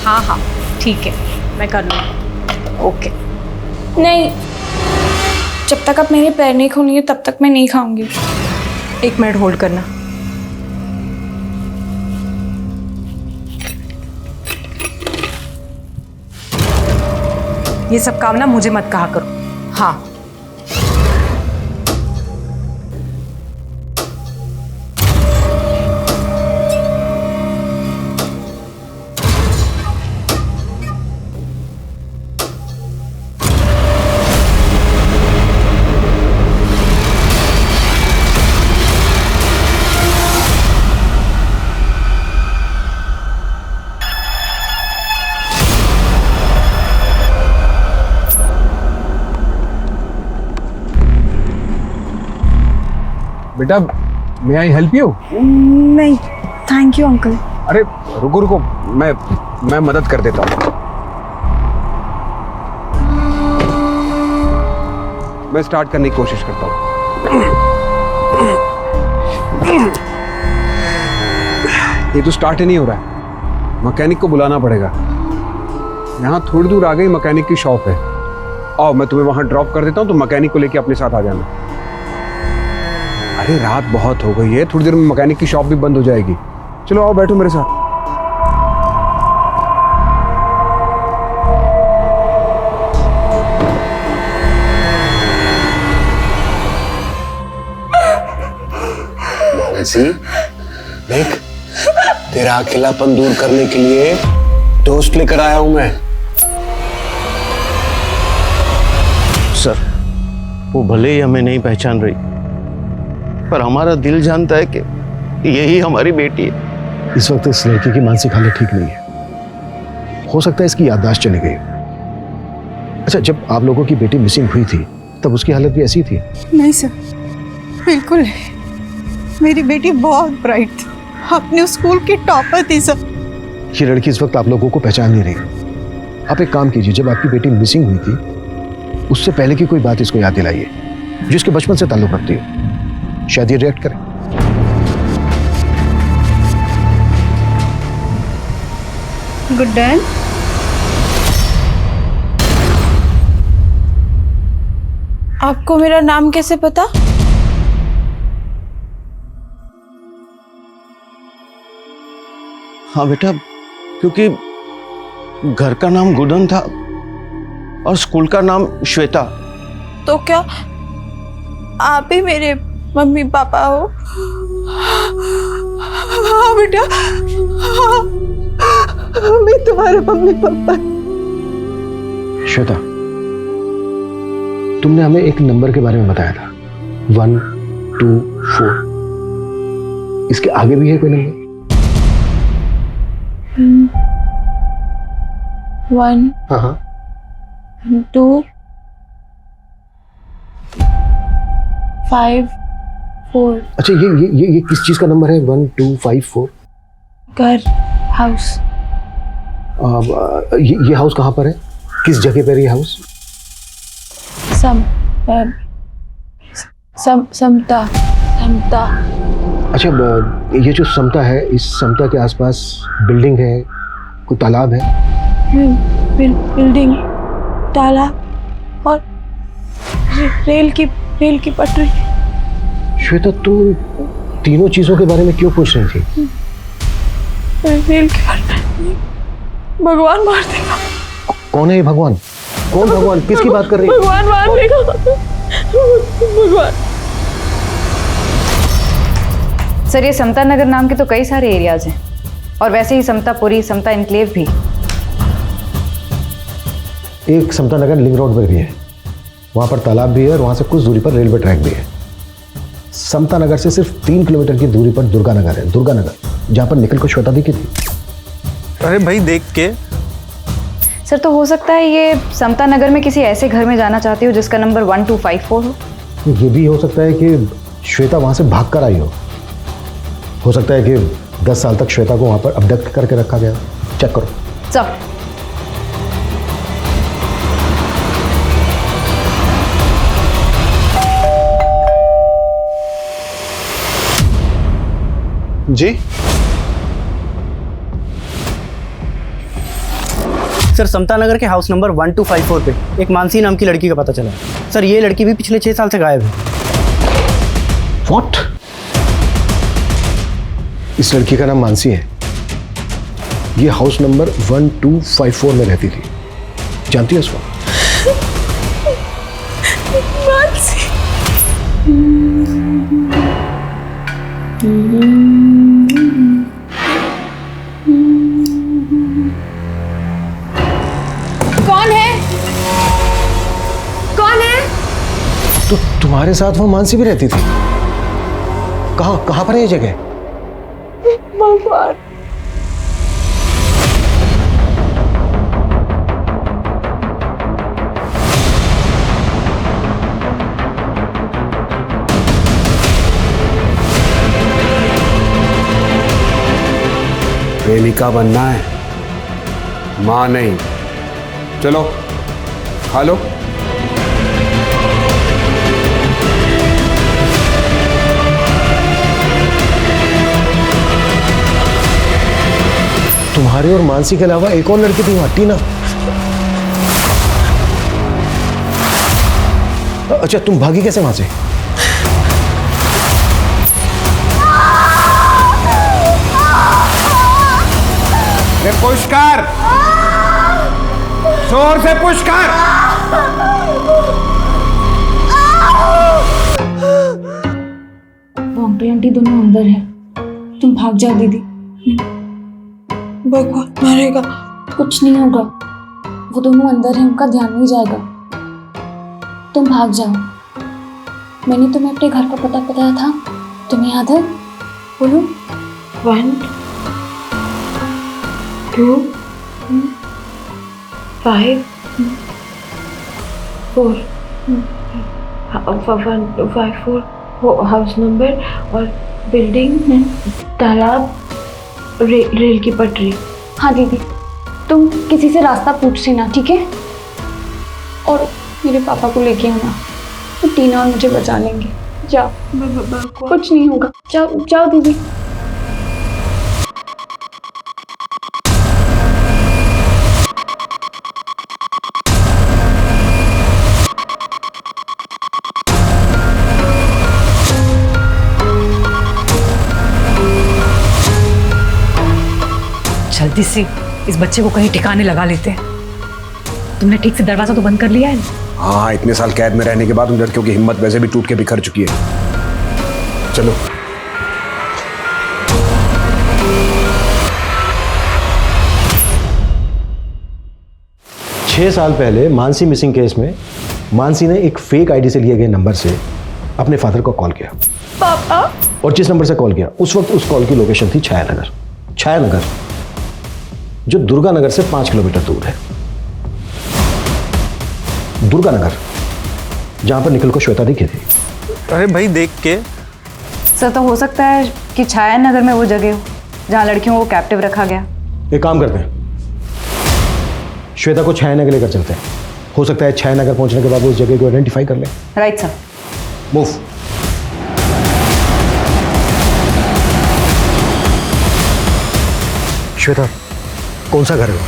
K: हाँ हाँ ठीक है, मैं कर लूँगी।
N: ओके।
K: नहीं, जब तक आप मेरे पैर नहीं खोलेंगे तब तक मैं नहीं खाऊंगी। 1 मिनट होल्ड करना। ये सब काम ना मुझे मत कहा करो। हाँ
E: बेटा, मे आई हेल्प यू?
K: नहीं, थैंक यू अंकल।
E: अरे रुको रुको, मैं मदद कर देता हूँ। मैं स्टार्ट करने की कोशिश करता हूँ। ये तो स्टार्ट ही नहीं हो रहा है, मैकेनिक को बुलाना पड़ेगा। यहाँ थोड़ी दूर आगे मैकेनिक की शॉप है। आओ मैं तुम्हें वहां ड्रॉप कर देता हूँ, तो मैकेनिक को लेके अपने साथ आ जाना। अरे रात बहुत हो गई है, थोड़ी देर में मैकेनिक की शॉप भी बंद हो जाएगी। चलो आओ बैठो मेरे साथ। देख, तेरा अकेलापन दूर करने के लिए टोस्ट लेकर आया हूं मैं।
O: सर, वो भले ही हमें नहीं पहचान रही, पर हमारा दिल जानता है कि यही हमारी बेटी है।
L: इस वक्त इस लड़की की मानसिक हालत ठीक नहीं है। हो सकता है इसकी याददाश्त चली गई। अच्छा, जब आप लोगों की बेटी मिसिंग हुई थी तब उसकी हालत भी ऐसी थी?
N: नहीं सर, बिल्कुल नहीं। मेरी बेटी बहुत ब्राइट थी, अपने स्कूल की टॉपर थी सर।
L: ये लड़की इस वक्त आप लोगों को पहचान नहीं रही। आप एक काम कीजिए, जब आपकी बेटी मिसिंग हुई थी उससे पहले की कोई बात इसको याद दिलाइए जिसके बचपन से ताल्लुक रखती हो। शायद ये रिएक्ट करे।
N: Good done.
K: आपको मेरा नाम कैसे पता?
O: हाँ बेटा, क्योंकि घर का नाम गुडन था और स्कूल का नाम श्वेता।
K: तो क्या आप ही मेरे मम्मी पापा हो? हाँ बेटा, हाँ, मैं तुम्हारे मम्मी पापा।
L: श्वेता, तुमने हमें एक नंबर के बारे में बताया था, 1 2 4। इसके आगे भी है कोई नंबर?
K: 1
L: हाँ
K: 2 5 4।
L: अच्छा, ये किस चीज का नंबर है? 1 2 5 4?
K: घर, हाउस।
L: ये हाउस कहाँ पर है? किस जगह पर है ये हाउस?
K: समता।
L: अच्छा, ये जो समता है, इस समता के आसपास बिल्डिंग है, कोई तालाब है?
K: बिल्डिंग, तालाब और रेल की पटरी।
L: श्वेता, तुम तीनों चीजों के बारे में क्यों पूछ रही थी?
K: रेल की पटरी, भगवान मार देगा।
L: कौन है ये भगवान? कौन भगवान? किसकी बात कर रही है?
K: भगवान मार देगा, भगवान।
N: सर, ये समता नगर नाम के तो कई सारे एरियाज हैं, और वैसे ही समतापुरी, समता इनक्लेव भी।
L: एक समता नगर लिंक रोड पर भी है, वहाँ पर तालाब भी है और वहाँ से कुछ दूरी पर रेलवे ट्रैक भी है। समता नगर से सिर्फ 3 किलोमीटर की दूरी पर दुर्गा नगर है, दुर्गा नगर, जहाँ पर निखिल को श्वेता दिखी थी।
H: अरे भाई, देख के।
N: सर, तो हो सकता है ये समता नगर में किसी ऐसे घर में जाना चाहती हो जिसका नंबर 1254 हो।
L: ये भी हो सकता है कि श्वेता वहाँ से भाग कर आई हो सकता है कि 10 साल तक श्वेता को वहाँ पर अबडक्ट करके रखा गया। चेक करो।
N: सर,
B: जी
P: सर, समता नगर के हाउस नंबर 1254 पे एक मानसी नाम की लड़की का पता चला। सर, ये लड़की भी पिछले 6 साल से गायब है।
L: व्हाट? इस लड़की का नाम मानसी है। ये हाउस नंबर 1254 में रहती थी। जानती है उसको?
K: मानसी। कौन है? कौन है?
L: तो तुम्हारे साथ वो मानसी भी रहती थी? कहाँ पर है ये जगह?
K: भगवान।
E: प्रेमिका बनना है, मां नहीं। चलो खा लो।
L: तुम्हारे और मानसी के अलावा एक और लड़की थी वहां, टीना। अच्छा, तुम भागी कैसे वहां से?
E: पुश कर, जोर से पुश कर।
K: बॉम्बे आंटी दोनों अंदर है, तुम भाग जाओ दीदी। भगवान मारेगा,
D: कुछ नहीं होगा, वो दोनों अंदर हैं, उनका ध्यान नहीं जाएगा। तुम भाग जाओ। मैंने तुम्हें अपने घर का पता बताया था, तुम्हें याद है? बोलो। 1 2 5 4 154 हाउस नंबर और बिल्डिंग, तालाब, रेल की पटरी। हाँ दीदी, तुम किसी से रास्ता पूछ लेना, ठीक है? और मेरे पापा को लेके आना, तो टीना और मुझे बचा लेंगे। जाओ, कुछ नहीं होगा। जाओ जाओ दीदी।
K: जल्दी से इस बच्चे को कहीं ठिकाने लगा लेते हैं। तुमने ठीक से दरवाजा तो बंद कर लिया है ना?
E: हाँ, इतने साल कैद में रहने के बाद उन लड़कियों की हिम्मत वैसे भी टूट के बिखर चुकी है। चलो।
L: छह साल पहले मानसी मिसिंग केस में मानसी ने एक फेक आईडी से लिए गए नंबर से अपने फादर को कॉल किया।
D: पापा?
L: और जिस नंबर से कॉल किया उस वक्त उस कॉल की लोकेशन थी छायानगर। छायानगर जो दुर्गानगर से 5 किलोमीटर दूर है। दुर्गानगर, जहां पर निखिल को श्वेता दिखी थी।
H: अरे भाई देख के।
N: सर तो हो सकता है कि छाया नगर में वो जगह हो जहाँ लड़कियों को कैप्टिव रखा गया।
L: एक काम करते हैं, श्वेता को छायानगर लेकर चलते हैं। हो सकता है छायानगर पहुंचने के बाद वो उस जगह को आइडेंटिफाई कर ले।
N: Right sir.
L: मूव। श्वेता, कौन सा घर है?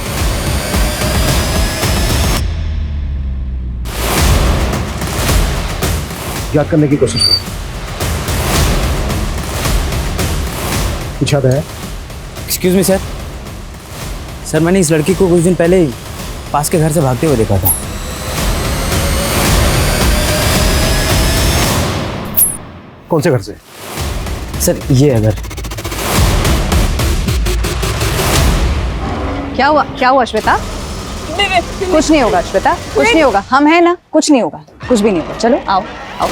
L: याद करने की कोशिश करो। कुछ याद है?
P: Excuse me sir. सर मैंने इस लड़की को कुछ दिन पहले ही पास के घर से भागते हुए देखा था।
L: कौन से घर से?
P: सर ये अगर
N: क्या हुआ श्वेता? कुछ नहीं होगा श्वेता, कुछ नहीं होगा। हम हैं ना, कुछ नहीं होगा, कुछ भी नहीं होगा। चलो आओ आओ।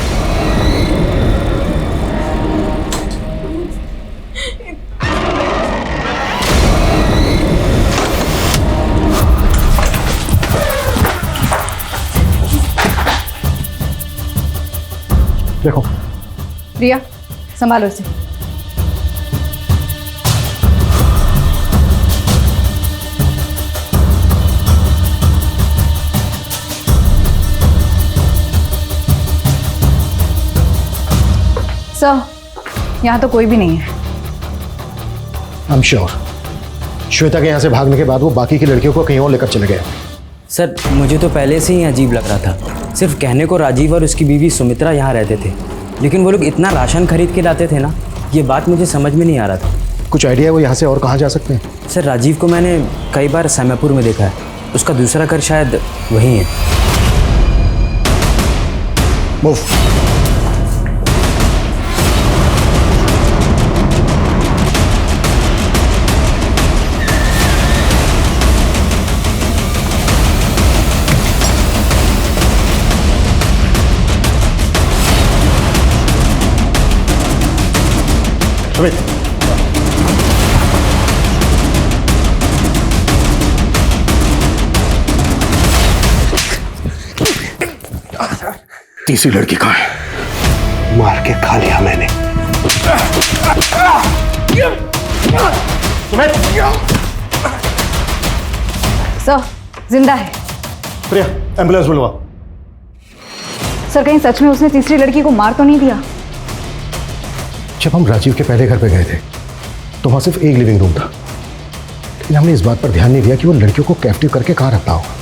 L: देखो
N: प्रिया, संभालो इसे। सर, यहाँ तो कोई भी नहीं है।
L: आई एम श्योर श्वेता के यहाँ से भागने के बाद वो बाकी की लड़कियों को कहीं और लेकर चले गए।
P: सर मुझे तो पहले से ही अजीब लग रहा था। सिर्फ कहने को राजीव और उसकी बीवी सुमित्रा यहाँ रहते थे, लेकिन वो लोग इतना राशन खरीद के लाते थे ना, ये बात मुझे समझ में नहीं आ रहा था।
L: कुछ आइडिया है वो यहाँ से और कहाँ जा सकते हैं?
P: सर राजीव को मैंने कई बार समयपुर में देखा है, उसका दूसरा घर शायद वहीं है।
L: मूव।
E: तीसरी लड़की कहाँ है? मार के खा लिया मैंने।
N: सर जिंदा है।
L: प्रिया, एम्बुलेंस बुलवा।
N: सर कहीं सच में उसने तीसरी लड़की को मार तो नहीं दिया?
L: जब हम राजीव के पहले घर पे गए थे तो वहां सिर्फ एक लिविंग रूम था, लेकिन हमने इस बात पर ध्यान नहीं दिया कि वो लड़कियों को कैप्टिव करके कहाँ रखता होगा।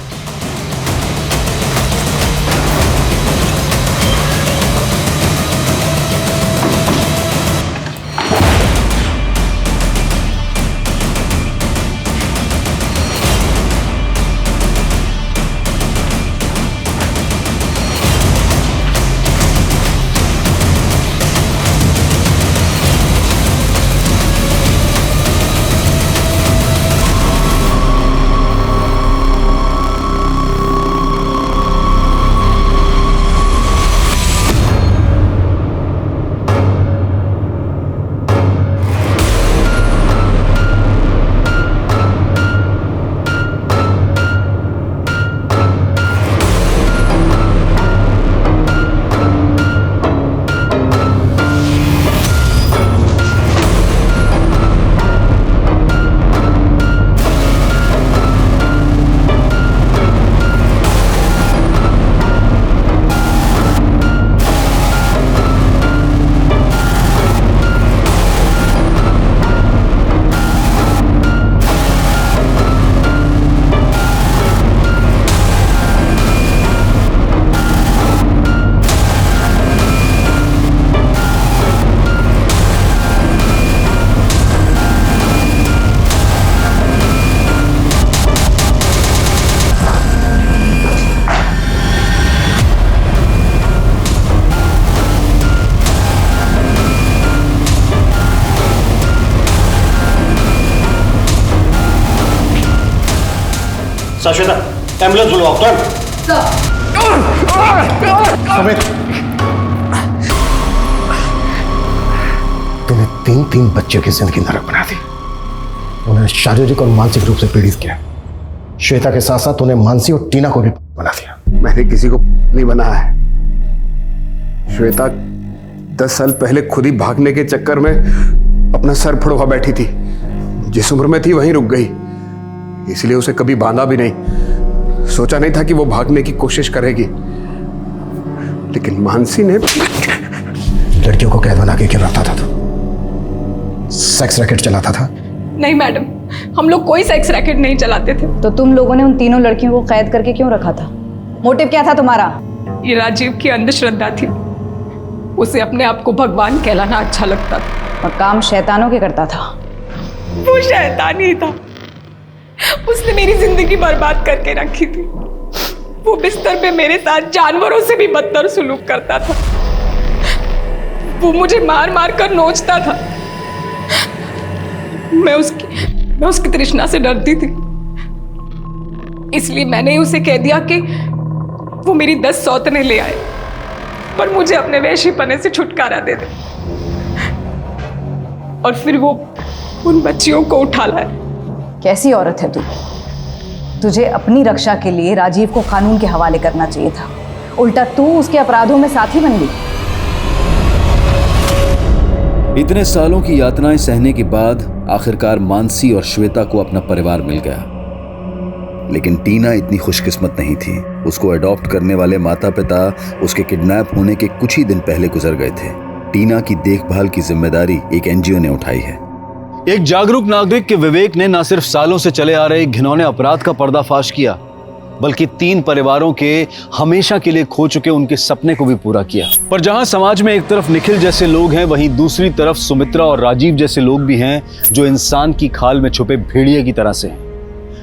L: एम्बुलेंस बुलवाओ तुरंत। सुमित, तूने 3 बच्चों की जिंदगी नरक बना दी। उन्हें शारीरिक और मानसिक रूप से पीड़ित किया। श्वेता के साथ साथ उन्हें मानसी और टीना को भी बना दिया।
E: मैंने किसी को नहीं बनाया है। श्वेता 10 साल पहले खुद ही भागने के चक्कर में अपना सर फड़वा बैठी थी। जिस उम्र में थी वहीं रुक गई, इसलिए उसे कभी बांधा भी नहीं। सोचा नहीं था कि वो भागने की कोशिश करेगी, लेकिन मानसी ने
L: लड़कियों को कैद बना के क्यों रखता था? तू सेक्स रैकेट चलाता था?
K: नहीं मैडम, हम लोग कोई सेक्स रैकेट नहीं चलाते थे।
N: तो तुम लोगों ने उन तीनों लड़कियों को कैद करके क्यों रखा था? मोटिव क्या था तुम्हारा?
K: ये राजीव की अंधश्रद्धा थी। उसे अपने आप को भगवान कहलाना अच्छा लगता था
N: और काम शैतानों के करता था।
K: वो शैतान ही था। उसने मेरी जिंदगी बर्बाद करके रखी थी। वो बिस्तर पे मेरे साथ जानवरों से भी बदतर सुलूक करता था। वो मुझे मार मार कर नोचता था। मैं उसकी तृष्णा से डरती थी, इसलिए मैंने उसे कह दिया कि वो मेरी 10 सौतनें ले आए पर मुझे अपने वैश्यपने से छुटकारा दे दे, और फिर वो उन बच्चियों को उठा लाए।
N: कैसी औरत है तू? तुझे अपनी रक्षा के लिए राजीव को कानून के हवाले करना चाहिए था, उल्टा तू उसके अपराधों में साथी बन गई।
A: इतने सालों की यातनाएं सहने के बाद आखिरकार मानसी और श्वेता को अपना परिवार मिल गया। लेकिन टीना इतनी खुशकिस्मत नहीं थी। उसको अडॉप्ट करने वाले माता पिता उसके किडनैप होने के कुछ ही दिन पहले गुजर गए थे। टीना की देखभाल की जिम्मेदारी एक एनजीओ ने उठाई है। एक जागरूक नागरिक के विवेक ने न सिर्फ सालों से चले आ रहे घिनौने अपराध का पर्दाफाश किया, बल्कि 3 परिवारों के हमेशा के लिए खो चुके उनके सपने को भी पूरा किया। पर जहां समाज में एक तरफ निखिल जैसे लोग हैं, वहीं दूसरी तरफ सुमित्रा और राजीव जैसे लोग भी हैं जो इंसान की खाल में छुपे भेड़िए की तरह से हैं,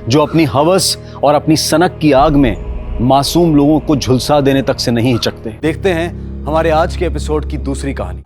A: जो अपनी हवस और अपनी सनक की आग में मासूम लोगों को झुलसा देने तक से नहीं हिचकते। देखते हैं हमारे आज के एपिसोड की दूसरी कहानी।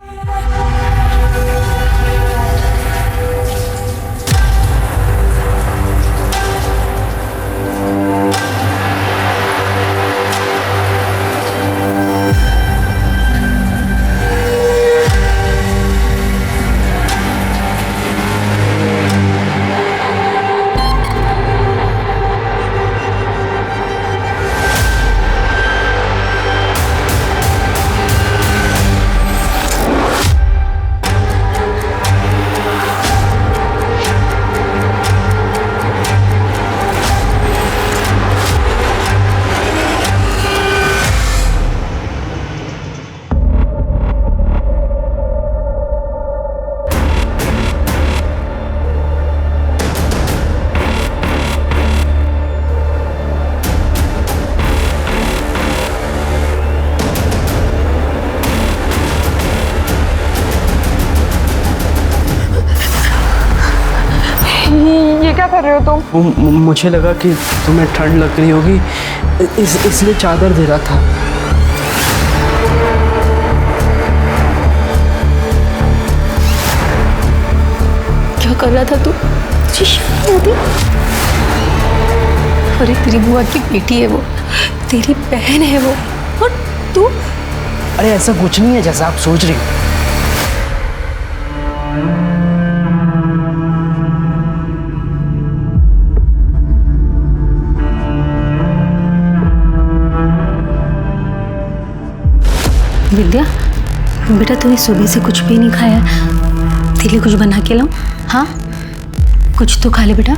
K: कर रहे हो तुम?
Q: मुझे लगा कि तुम्हें ठंड लग रही होगी, इसलिए चादर दे रहा था।
K: क्या कर रहा था तू? तुझे शर्म नहीं आती? अरे तेरी बुआ की बेटी है वो, तेरी बहन है वो, और तू?
Q: अरे ऐसा कुछ नहीं है जैसा आप सोच रही हो।
K: विद्या बेटा, तूने सुबह से कुछ भी नहीं खाया, तेरे लिए कुछ बना के लाऊं? हाँ, कुछ तो खा ले बेटा।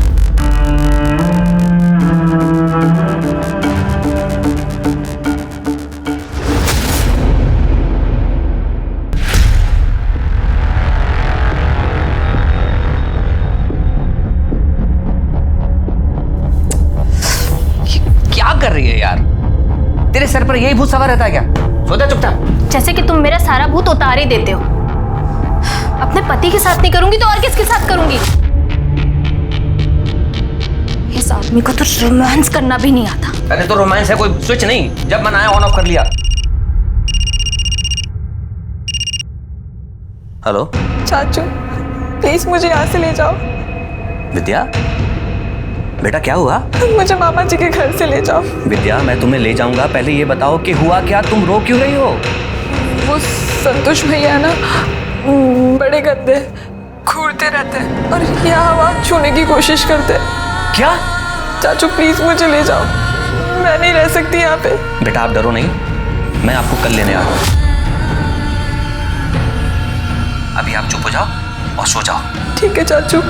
R: क्या कर रही है यार? तेरे सर पर यही भूत सवार रहता है क्या? सो जा चुपचाप।
I: जैसे कि तुम मेरा सारा भूत उतार ही देते हो। अपने पति के साथ नहीं करूंगी तो और किसके साथ करूंगी? इस आदमी को तो रोमांस करना भी नहीं आता।
R: अरे तो रोमांस है कोई स्विच नहीं, जब मन आया ऑन ऑफ कर लिया। हेलो
K: चाचू, प्लीज मुझे यहाँ से ले जाओ।
R: विद्या, बेटा क्या हुआ?
K: मुझे मामा जी के घर से ले जाओ।
R: विद्या मैं तुम्हें ले जाऊंगा, पहले ये बताओ कि हुआ क्या, तुम रो क्यों रही हो?
K: वो संतोष भैया ना बड़े गंदे घूरते रहते हैं और यहाँ वहाँ छूने की कोशिश करते हैं।
R: क्या?
K: चाचू प्लीज मुझे ले जाओ, मैं नहीं रह सकती यहाँ पे।
R: बेटा आप डरो नहीं, मैं आपको कल लेने आ रहा हूँ। अभी आप चुप हो जाओ और सो जाओ।
K: ठीक है चाचू।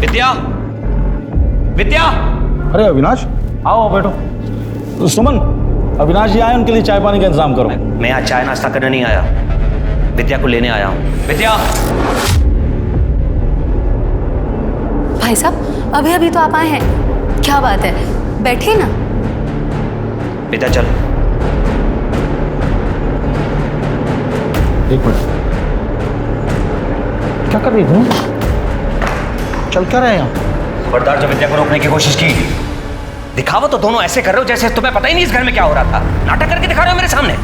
R: विद्या, विद्या।
S: अरे अविनाश, आओ बैठो। सुमन, अविनाश जी आए, उनके लिए चाय पानी का इंतजाम करो।
R: मैं आज चाय नाश्ता करने नहीं आया, विद्या को लेने आया हूँ। विद्या।
I: भाई साहब अभी अभी तो आप आए हैं, क्या बात है, बैठिए ना।
R: विद्या चल।
S: एक मिनट, क्या कर रही हो? चल क्या रहे हैं?
R: खबरदार जो विद्या को रोकने की कोशिश की। दिखावा तो दोनों ऐसे कर रहे हो जैसे तुम्हें पता ही नहीं इस घर में क्या हो रहा था। नाटक करके दिखा रहे हो मेरे सामने।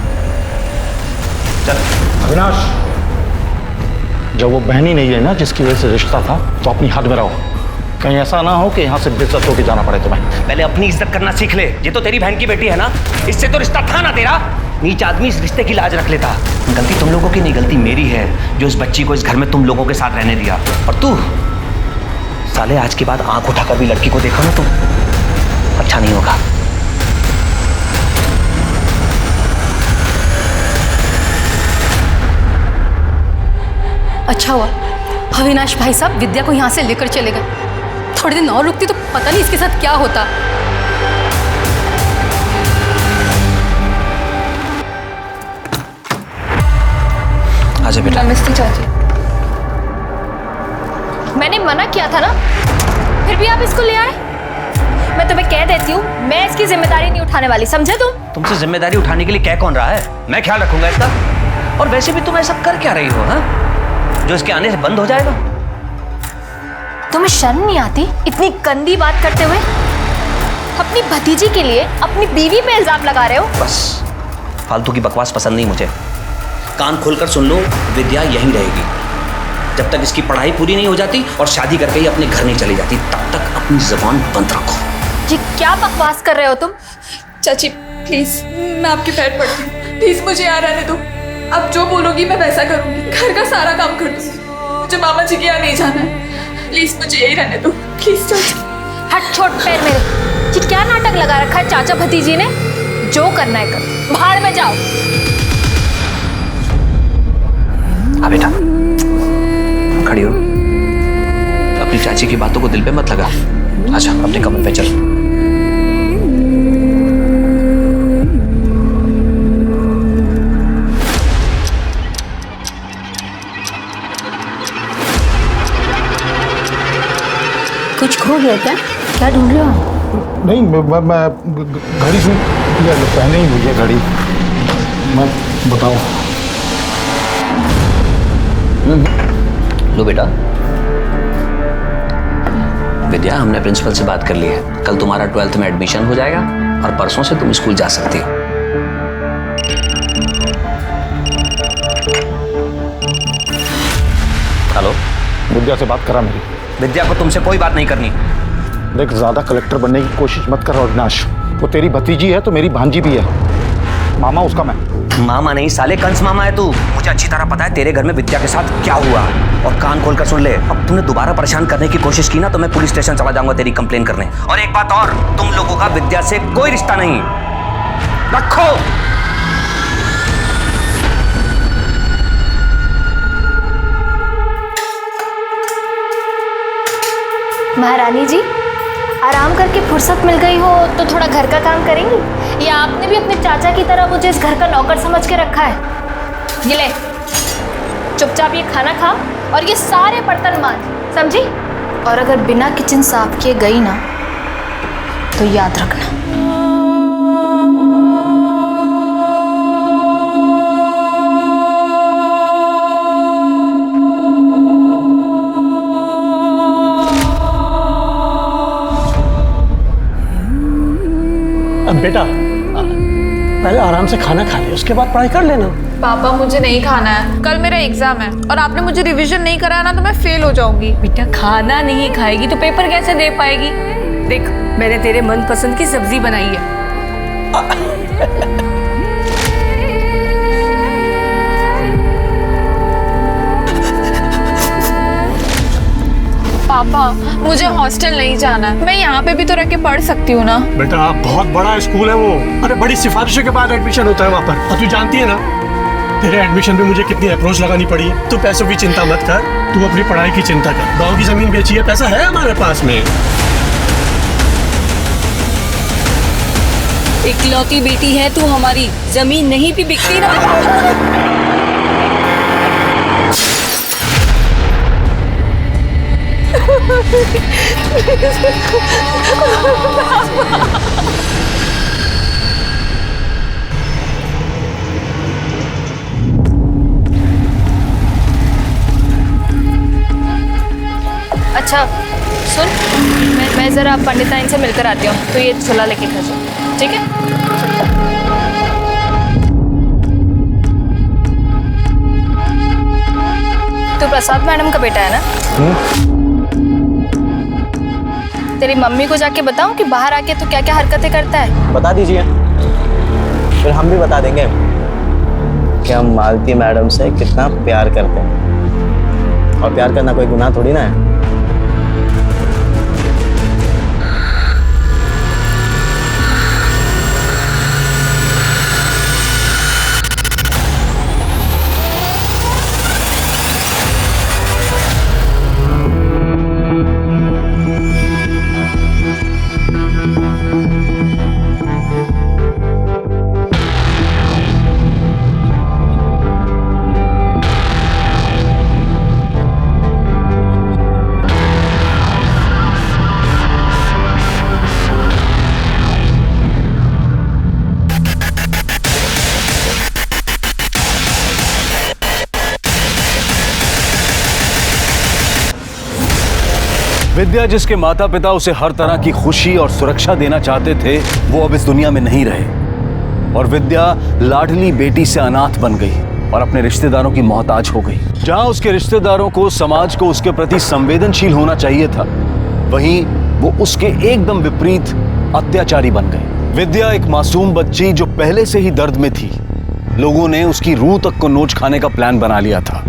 R: चल।
S: अविनाश, जब वो बहन ही नहीं है ना जिसकी वजह से रिश्ता था, तो अपनी हद में रहो। कहीं ऐसा ना हो कि यहाँ से बेइज्जत होके जाना पड़े तुम्हें।
R: पहले अपनी इज्जत करना सीख ले। ये तो तेरी बहन की बेटी है ना, इससे तो रिश्ता था ना तेरा। नीच आदमी इस रिश्ते की लाज रख लेता। गलती तुम लोगों की नहीं, गलती मेरी है जो इस बच्ची को इस घर में तुम लोगों के साथ रहने दिया। और तू साले आज के बाद आंख उठाकर भी लड़की को देखो ना तो अच्छा नहीं होगा।
I: अच्छा हुआ अविनाश भाई साहब विद्या को यहाँ से लेकर चले गए। थोड़े दिन और रुकती तो पता नहीं इसके साथ क्या होता।
R: आजा बेटा।
K: नमस्ते चाची।
I: मैंने मना किया था ना, फिर भी आप इसको ले आए। मैं तुम्हें कह देती हूँ, मैं इसकी जिम्मेदारी नहीं उठाने वाली, समझे तुम?
R: तुमसे जिम्मेदारी उठाने के लिए कह कौन रहा है? मैं ख्याल रखूंगा इसका। और वैसे भी तुम ऐसा कर क्या रही हो, हाँ? जो इसके आने से बंद हो जाएगा।
I: तुम्हें शर्म नहीं आती इतनी गंदी बात करते हुए? अपनी भतीजी के लिए अपनी बीवी पे इल्जाम लगा रहे हो।
R: बस फालतू की बकवास पसंद नहीं मुझे। कान खोलकर सुन लो, विद्या यहीं रहेगी जब तक इसकी पढ़ाई पूरी नहीं हो जाती और शादी करके ही अपने घर नहीं चली जाती। तब तक अपनी जुबान बंद रखो।
I: ये क्या बकवास कर रहे हो तुम?
K: चाची प्लीज, मैं आपके पैर पड़ती हूँ, प्लीज मुझे यहाँ रहने दो। अब जो बोलोगी मैं वैसा करूंगी, घर का सारा काम कर दूंगी। मुझे मामा जी के यहाँ नहीं जाना है, प्लीज मुझे यही रहने दो, प्लीज चाची।
I: हट छोड़ पैर मेरे। ये क्या नाटक लगा रखा है चाचा भतीजी ने? जो करना है कर, भाड़ में जाओ।
R: हाँ बेटा खड़ी हो, अपनी चाची की बातों को दिल पे मत लगा। आजा अपने कमरे पे चल।
I: कुछ खो गया क्या? क्या ढूंढ रहे हो?
S: नहीं, मैं घड़ी से पहने ही भूल गया घड़ी। मैं बताओ।
R: लो बेटा। विद्या हमने प्रिंसिपल से बात कर ली है, कल तुम्हारा 12th में एडमिशन हो जाएगा और परसों से तुम स्कूल जा सकती हो। हेलो,
S: विद्या से बात करा मेरी।
R: विद्या को तुमसे कोई बात नहीं करनी।
S: देख, ज्यादा कलेक्टर बनने की कोशिश मत कर अविनाश। वो तेरी भतीजी है तो मेरी भांजी भी है। मामा उसका मैं।
R: मामा नहीं साले, कंस मामा है तू। मुझे अच्छी तरह पता है तेरे घर में विद्या के साथ क्या हुआ। और कान खोलकर सुन ले, अब तूने दोबारा परेशान करने की कोशिश की ना तो मैं पुलिस स्टेशन चला जाऊंगा तेरी कंप्लेन करने। और एक बात और, तुम लोगों का विद्या से कोई रिश्ता नहीं। रखो।
I: महारानी जी, आराम करके फुर्सत मिल गई हो तो थोड़ा घर का काम करेंगी, या आपने भी अपने चाचा की तरह मुझे इस घर का नौकर समझ के रखा है? ये ले, चुपचाप ये खाना खा और ये सारे बर्तन मांज, समझी? और अगर बिना किचन साफ किए गई ना तो याद रखना।
S: बेटा पहले आराम से खाना खा ले, उसके बाद पढ़ाई कर लेना।
K: पापा मुझे नहीं खाना है, कल मेरा एग्जाम है और आपने मुझे रिवीजन नहीं कराया ना तो मैं फेल हो जाऊंगी।
T: बेटा खाना नहीं खाएगी तो पेपर कैसे दे पाएगी? देख मैंने तेरे मनपसंद की सब्जी बनाई है।
K: पापा मुझे हॉस्टल नहीं जाना है, मैं यहाँ पे भी तो रह के पढ़ सकती हूँ ना।
S: बेटा बहुत बड़ा स्कूल है वो, अरे बड़ी सिफारिशों के बाद एडमिशन होता है वहाँ पर। और तू जानती है ना तेरे एडमिशन पे मुझे कितनी अप्रोच लगानी पड़ी है। तू पैसों की चिंता मत कर, तू अपनी पढ़ाई की चिंता कर। गाँव की जमीन बेची है, पैसा है हमारे पास में।
T: इकलौती बेटी है तू हमारी, जमीन नहीं भी बिकती ना।
I: अच्छा सुन, मैं ज़रा पंडिताइन से मिलकर आती हूँ, तो ये छोला लेके खा जाओ, ठीक है? तो प्रसाद मैडम का बेटा है ना? तेरी मम्मी को जाके बताऊं कि बाहर आके तो क्या क्या हरकतें करता है?
O: बता दीजिए, फिर हम भी बता देंगे कि हम मालती मैडम से कितना प्यार करते हैं। और प्यार करना कोई गुनाह थोड़ी ना है।
A: विद्या, जिसके माता पिता उसे हर तरह की खुशी और सुरक्षा देना चाहते थे, वो अब इस दुनिया में नहीं रहे और विद्या लाडली बेटी से अनाथ बन गई और अपने रिश्तेदारों की मोहताज हो गई। जहां उसके रिश्तेदारों को, समाज को उसके प्रति संवेदनशील होना चाहिए था, वहीं वो उसके एकदम विपरीत अत्याचारी बन गए। विद्या एक मासूम बच्ची जो पहले से ही दर्द में थी। लोगों ने उसकी रूह तक को नोच खाने का प्लान बना लिया था।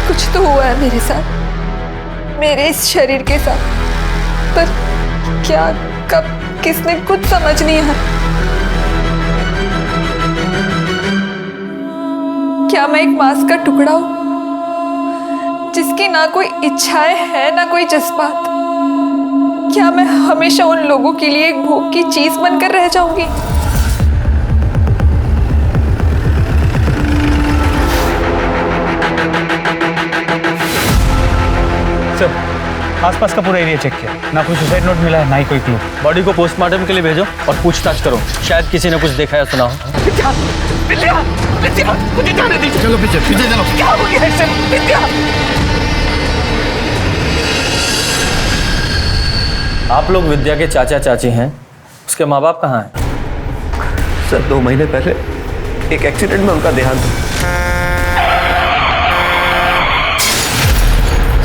K: कुछ तो हुआ है मेरे साथ, मेरे इस शरीर के साथ, पर क्या, कब, किसने, कुछ समझ नहीं आ रहा। क्या मैं एक मांस का टुकड़ा हूं जिसकी ना कोई इच्छाएं है ना कोई जज्बात? क्या मैं हमेशा उन लोगों के लिए एक भोग की चीज बनकर रह जाऊंगी?
G: सर, आसपास का पूरा एरिया चेक किया, ना कोई सुसाइड नोट मिला है, ना ही कोई क्लू। बॉडी को पोस्टमार्टम के लिए भेजो और पूछताछ करो, शायद किसी ने कुछ देखा या सुना हो।
R: विद्या, विद्या, विद्या, मुझे जाने दीजिए।
S: चलो पीछे पीछे चलो।
R: क्या हो गया है सर? विद्या,
G: आप लोग विद्या के चाचा चाची हैं, उसके माँ बाप कहाँ हैं?
R: सर 2 महीने पहले एक एक्सीडेंट में उनका देहांत हुआ।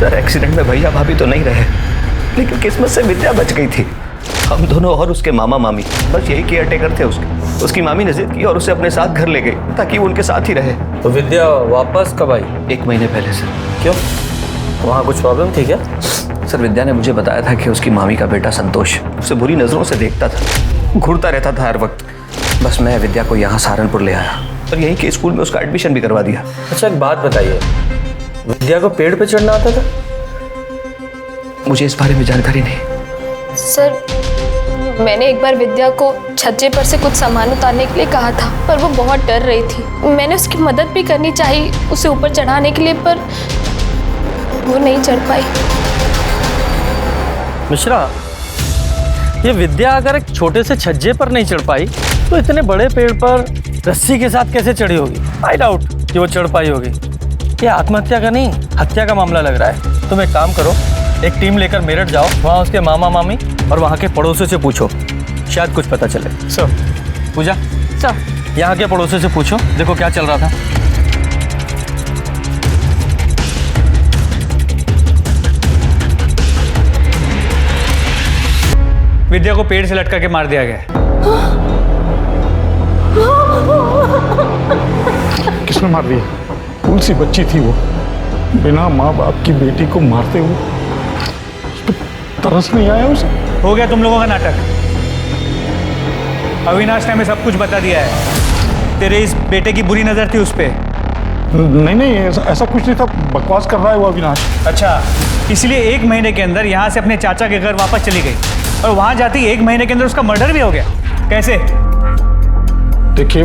R: सर एक्सीडेंट में भैया भाभी तो नहीं रहे, लेकिन किस्मत से विद्या बच गई थी। हम दोनों और उसके मामा मामी बस यही केयर टेकर थे उसके। उसकी मामी ने जिद की और उसे अपने साथ घर ले गई ताकि वो उनके साथ ही रहे।
G: तो विद्या वापस कब आई?
R: 1 महीने पहले सर।
G: क्यों, वहाँ कुछ प्रॉब्लम थी क्या?
R: सर विद्या ने मुझे बताया था कि उसकी मामी का बेटा संतोष उसे बुरी नजरों से देखता था। घूरता रहता था हर वक्त। बस मैं विद्या को यहाँ सहारनपुर ले आया और यहीं के स्कूल में उसका एडमिशन भी करवा दिया।
J: अच्छा एक बात बताइए, विद्या को पेड़ पे चढ़ना आता था?
R: मुझे इस बारे में जानकारी नहीं।
I: सर मैंने एक बार विद्या को छज्जे पर से कुछ सामान उतारने के लिए कहा था, पर वो बहुत डर रही थी। मैंने उसकी मदद भी करनी चाहिए उसे ऊपर चढ़ाने के लिए, पर वो नहीं चढ़ पाई।
G: मिश्रा, ये विद्या अगर एक छोटे से छज्जे पर नहीं चढ़ पाई तो इतने बड़े पेड़ पर रस्सी के साथ कैसे चढ़ी होगी? आई डाउट कि वो चढ़ पाई होगी। ये आत्महत्या का नहीं, हत्या का मामला लग रहा है। तुम एक काम करो, एक टीम लेकर मेरठ जाओ, वहाँ उसके मामा मामी और वहाँ के पड़ोसियों से पूछो, शायद कुछ पता चले।
H: सर।
G: पूजा सर, यहाँ के पड़ोसियों से पूछो, देखो क्या चल रहा था। विद्या को पेड़ से लटका के मार दिया गया है।
H: किसने मार दिया? कौन सी बच्ची थी वो? बिना माँ बाप की बेटी को मारते हुए उसको तरस नहीं आया उसे?
G: हो गया तुम लोगों का नाटक। अविनाश ने हमें सब कुछ बता दिया है। तेरे इस बेटे की बुरी नजर थी उस पे।
H: नहीं ऐसा कुछ नहीं था, बकवास कर रहा है वो अविनाश।
G: अच्छा, इसलिए 1 महीने के अंदर यहाँ से अपने चाचा के घर वापस चली गई और वहां जाती 1 महीने के अंदर उसका मर्डर भी हो गया। कैसे?
H: देखिए,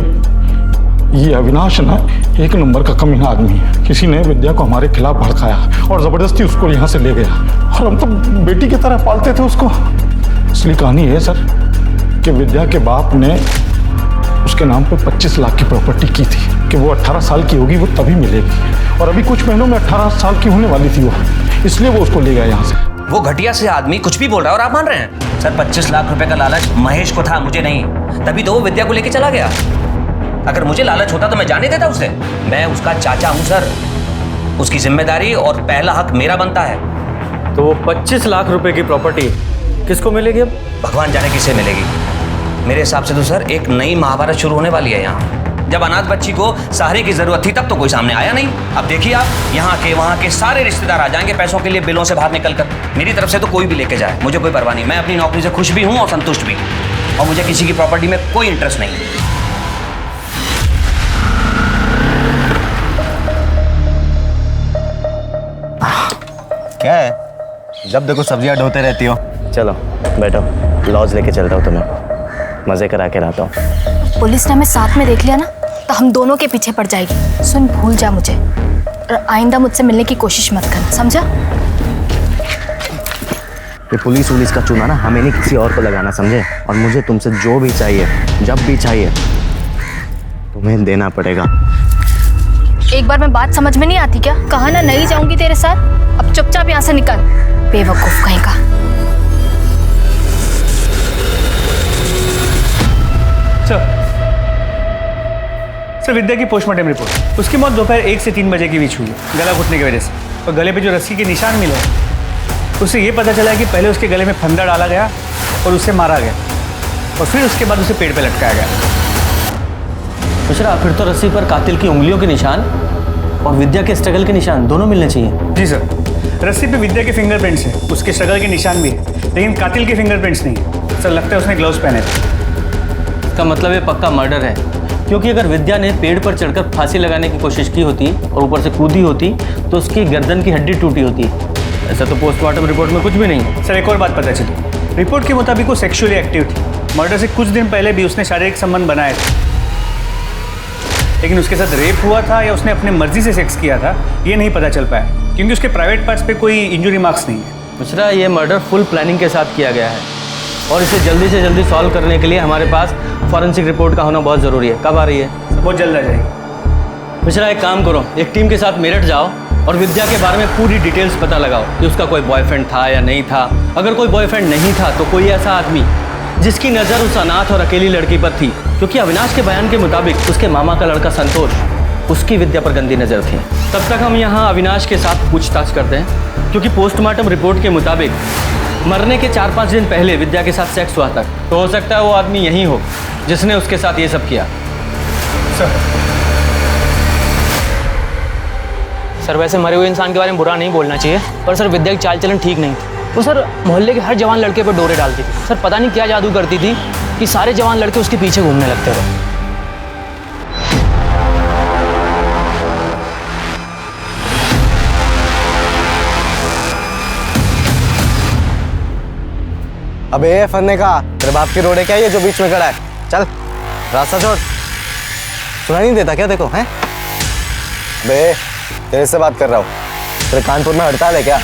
H: ये अविनाश ना एक नंबर का कमीना आदमी है। किसी ने विद्या को हमारे खिलाफ भड़काया और जबरदस्ती उसको यहाँ से ले गया, और हम तो बेटी की तरह पालते थे उसको। असली कहानी है सर कि विद्या के बाप ने उसके नाम पे 25 लाख की प्रॉपर्टी की थी कि वो 18 साल की होगी वो तभी मिलेगी, और अभी कुछ महीनों में 18 साल की होने वाली थी वो, इसलिए वो उसको ले गया यहाँ से।
R: वो घटिया से आदमी कुछ भी बोल रहा है और आप मान रहे हैं? सर 25 लाख रुपए का लालच महेश को था, मुझे नहीं। तभी तो वो विद्या को लेके चला गया। अगर मुझे लालच होता तो मैं जाने देता उसे। मैं उसका चाचा हूं सर, उसकी जिम्मेदारी और पहला हक मेरा बनता है।
G: तो वो 25 लाख रुपए की प्रॉपर्टी किसको मिलेगी अब?
R: भगवान जाने किसे मिलेगी। मेरे हिसाब से तो सर एक नई महाभारत शुरू होने वाली है यहाँ। जब अनाथ बच्ची को सहारे की जरूरत थी तब तो कोई सामने आया नहीं। अब देखिए आप, यहाँ के वहाँ के सारे रिश्तेदार आ जाएंगे पैसों के लिए बिलों से बाहर निकल कर। मेरी तरफ से तो कोई भी लेके जाए, मुझे कोई परवाह नहीं। मैं अपनी नौकरी से खुश भी हूँ और संतुष्ट भी, और मुझे किसी की प्रॉपर्टी में कोई इंटरेस्ट नहीं।
O: क्या है? जब देखो सब्जियां ढोते रहती हो। चलो बैठो, लॉज लेके चलता हूँ तुम्हें, मजे करा के रहता हूँ।
I: पुलिस ने हमें साथ में देख लिया ना तो हम दोनों के पीछे पड़ जाएगी। सुन, भूल जा मुझे और आइंदा मुझसे मिलने की कोशिश मत कर, समझा?
O: ये पुलिस का चूना ना हमें नहीं किसी और को लगाना, समझे? और मुझे तुमसे जो भी चाहिए, जब भी चाहिए, तुम्हें देना पड़ेगा।
I: एक बार में बात समझ में नहीं आती क्या? कहा ना नहीं जाऊंगी तेरे साथ, अब चुपचाप यहाँ से निकल, बेवकूफ कहीं का।
G: सर विद्या की पोस्टमार्टम रिपोर्ट, उसकी मौत दोपहर 1 से 3 बजे के बीच हुई है, गला घुटने की वजह से। और गले पे जो रस्सी के निशान मिले हैं, उससे ये पता चला है कि पहले उसके गले में फंदा डाला गया और उसे मारा गया, और फिर उसके बाद उसे पेड़ पे लटकाया गया।
J: मिश्रा, फिर तो रस्सी पर कातिल की उंगलियों के निशान और विद्या के स्ट्रगल के निशान दोनों मिलने चाहिए।
G: जी सर, रस्सी पे विद्या के फिंगरप्रिंट्स हैं, उसके स्ट्रगल के निशान भी है, लेकिन कातिल के फिंगरप्रिंट्स नहीं है। सर लगता है उसने ग्लव्स पहने थे।
J: इसका मतलब ये पक्का मर्डर है, क्योंकि अगर विद्या ने पेड़ पर चढ़कर फांसी लगाने की कोशिश की होती और ऊपर से कूदी होती तो उसकी गर्दन की हड्डी टूटी होती। ऐसा तो पोस्टमार्टम रिपोर्ट में कुछ भी नहीं है।
G: सर एक और बात पता चली, रिपोर्ट के मुताबिक वो सेक्सुअली एक्टिव थी। मर्डर से कुछ दिन पहले भी उसने शारीरिक संबंध बनाए थे, लेकिन उसके साथ रेप हुआ था या उसने अपने मर्जी से सेक्स किया था ये नहीं पता चल पाया, क्योंकि उसके प्राइवेट पार्ट्स पे कोई इंजुरी मार्क्स नहीं है।
J: मिश्रा, ये मर्डर फुल प्लानिंग के साथ किया गया है और इसे जल्दी से जल्दी सॉल्व करने के लिए हमारे पास फॉरेंसिक रिपोर्ट का होना बहुत ज़रूरी है। कब आ रही है?
G: बहुत जल्द आ जाएगी।
J: मिश्रा, एक काम करो, एक टीम के साथ मेरठ जाओ और विद्या के बारे में पूरी डिटेल्स पता लगाओ कि उसका कोई बॉयफ्रेंड था या नहीं था। अगर कोई बॉयफ्रेंड नहीं था तो कोई ऐसा आदमी जिसकी नज़र उस अनाथ और अकेली लड़की पर थी, क्योंकि अविनाश के बयान के मुताबिक उसके मामा का लड़का संतोष, उसकी विद्या पर गंदी नज़र थी। तब तक हम यहाँ अविनाश के साथ पूछताछ करते हैं, क्योंकि पोस्टमार्टम रिपोर्ट के मुताबिक मरने के 4-5 दिन पहले विद्या के साथ सेक्स हुआ था, तो हो सकता है वो आदमी यही हो जिसने उसके साथ ये सब किया। सर वैसे मरे हुए इंसान के बारे में बुरा नहीं बोलना चाहिए, पर सर विद्या की चाल चलन ठीक नहीं थी। वो सर मोहल्ले के हर जवान लड़के पर डोरे डालती थी। सर पता नहीं क्या जादू करती थी
P: कि सारे जवान लड़के उसके पीछे घूमने लगते थे।
U: अबे फन्ने का, तेरे बाप की रोड है क्या ये जो बीच में खड़ा है? चल रास्ता छोड़। सुनाई नहीं देता क्या? देखो हैं बे, तेरे से बात कर रहा हूँ। तेरे कानपुर में हड़ताल है क्या?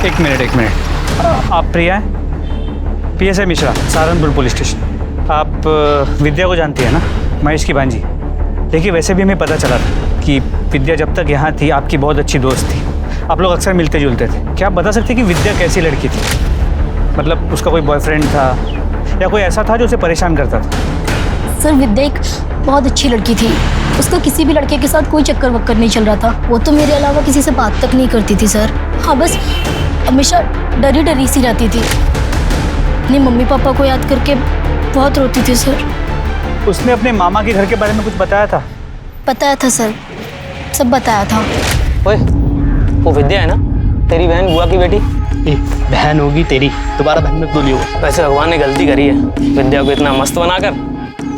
V: एक मिनट। आप प्रिया हैं? PSI Mishra, Saharanpur police station. आप विद्या को जानती है ना, महेश की भांजी? देखिए वैसे भी हमें पता चला था कि विद्या जब तक यहाँ थी आपकी बहुत अच्छी दोस्त थी, आप लोग अक्सर मिलते जुलते थे। क्या आप बता सकते कि विद्या कैसी लड़की थी? मतलब उसका कोई बॉयफ्रेंड था या कोई ऐसा था जो उसे परेशान करता था?
W: सर विद्या एक बहुत अच्छी लड़की थी, उसका किसी भी लड़के के साथ कोई चक्कर वक्कर नहीं चल रहा था। वो तो मेरे अलावा किसी से बात तक नहीं करती थी सर। हाँ बस हमेशा डरी डरी सी रहती थी, अपने मम्मी पापा को याद करके बहुत रोती थी सर।
V: उसने अपने मामा के घर के बारे में कुछ बताया था?
W: बताया था सर, सब बताया था।
P: ओए, वो विद्या है ना तेरी बहन, बुआ की बेटी?
Q: बहन होगी तेरी, दोबारा बहन मत बोलियो।
P: वैसे भगवान ने गलती करी है, विद्या को इतना मस्त बनाकर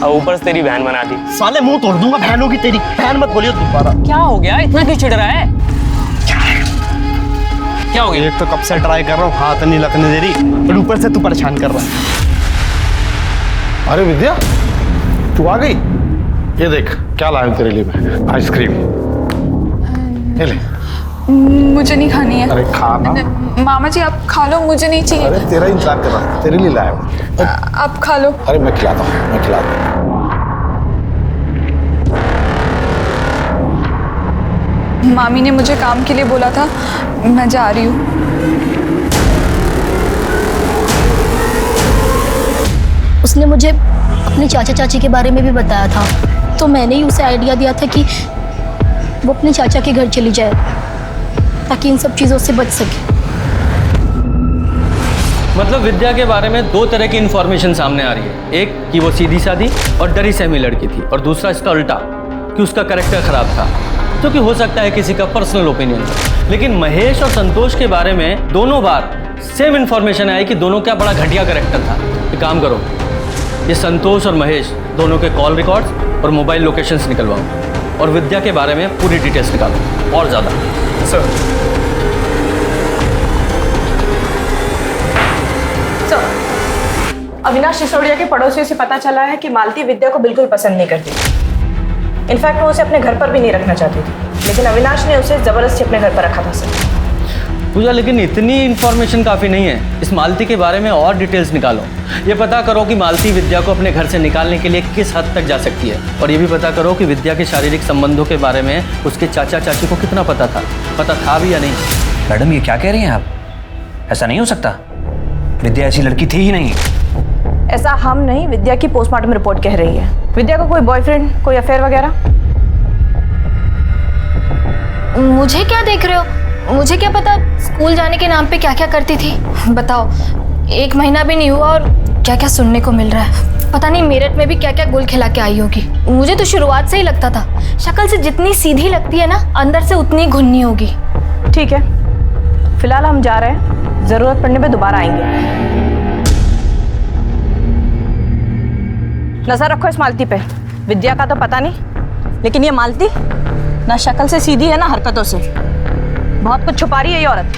P: और ऊपर से तेरी बहन बना दी।
Q: साले मुंह तोड़ दूंगा, बहन होगी तेरी, बहन मत बोलियो दोबारा।
P: क्या हो गया, इतना क्यों चिढ़ रहा है? क्या हो गया?
Q: एक तो कब से ट्राई कर रहा हूँ, हाथ नहीं लगने दे रही, और ऊपर से तू परेशान कर रहा है।
H: अरे विद्या, तू आ गई? ये देख क्या लाया हूं तेरे लिए मैं, आइसक्रीम। ये ले।
K: मुझे नहीं खानी है।
H: अरे खा ना।
K: मामा जी आप खा लो, मुझे नहीं चाहिए।
H: अरे तेरा इंतजार कर रहा हूं, तेरे लिए लाया हूं।
K: आप खा लो।
H: अरे मैं खिलाता हूँ, मैं खिलाता हूँ।
K: मामी ने मुझे काम के लिए बोला था, मैं जा रही हूँ।
W: उसने मुझे अपने चाचा चाची के बारे में भी बताया था, तो मैंने ही उसे आइडिया दिया था कि वो अपने चाचा के घर चली जाए ताकि इन सब चीज़ों से बच सके।
J: मतलब विद्या के बारे में दो तरह की इंफॉर्मेशन सामने आ रही है, एक कि वो सीधी सादी और डरी सहमी लड़की थी, और दूसरा इसका उल्टा कि उसका कैरेक्टर खराब था, जो कि हो सकता है किसी का पर्सनल ओपिनियन हो। लेकिन महेश और संतोष के बारे में दोनों बार सेम इंफॉर्मेशन आई कि दोनों का बड़ा घटिया कैरेक्टर था। एक काम करो, ये संतोष और महेश दोनों के कॉल रिकॉर्ड्स और मोबाइल लोकेशंस निकलवाओ और विद्या के बारे में पूरी डिटेल्स निकालो और ज़्यादा।
I: सर अविनाश सिसोदिया के पड़ोसियों से पता चला है कि मालती विद्या को बिल्कुल पसंद नहीं करती। इनफैक्ट वो उसे अपने घर पर भी नहीं रखना चाहती थी, लेकिन अविनाश ने उसे जबरदस्ती अपने घर पर रखा था सर।
J: पूजा, लेकिन इतनी इन्फॉर्मेशन काफ़ी नहीं है। इस मालती के बारे में और डिटेल्स निकालो। ये पता करो कि मालती विद्या को अपने घर से निकालने के लिए किस हद तक जा सकती है, और ये भी पता करो कि विद्या के शारीरिक संबंधों के बारे में उसके चाचा चाची को कितना पता था भी या नहीं।
R: मैडम ये क्या कह रही हैं आप? ऐसा नहीं हो सकता, विद्या ऐसी लड़की थी ही नहीं।
I: ऐसा हम नहीं, विद्या की पोस्टमार्टम रिपोर्ट कह रही है। विद्या का कोई बॉयफ्रेंड, कोई अफेयर वगैरह?
W: मुझे क्या देख रहे हो? मुझे क्या पता स्कूल जाने के नाम पे क्या क्या करती थी। बताओ, 1 महीना भी नहीं हुआ और क्या क्या सुनने को मिल रहा है। पता नहीं मेरठ में भी क्या क्या गुल खिला के आई होगी। मुझे तो शुरुआत से ही लगता था, शक्ल से जितनी सीधी लगती है ना, अंदर से उतनी घुन्नी होगी।
I: ठीक है, फिलहाल हम जा रहे हैं, जरूरत पड़ने पे दोबारा आएंगे। नजर रखो इस मालती पे। विद्या का तो पता नहीं, लेकिन ये मालती ना शक्ल से सीधी है ना हरकतों से, बहुत कुछ छुपा रही है ये औरत।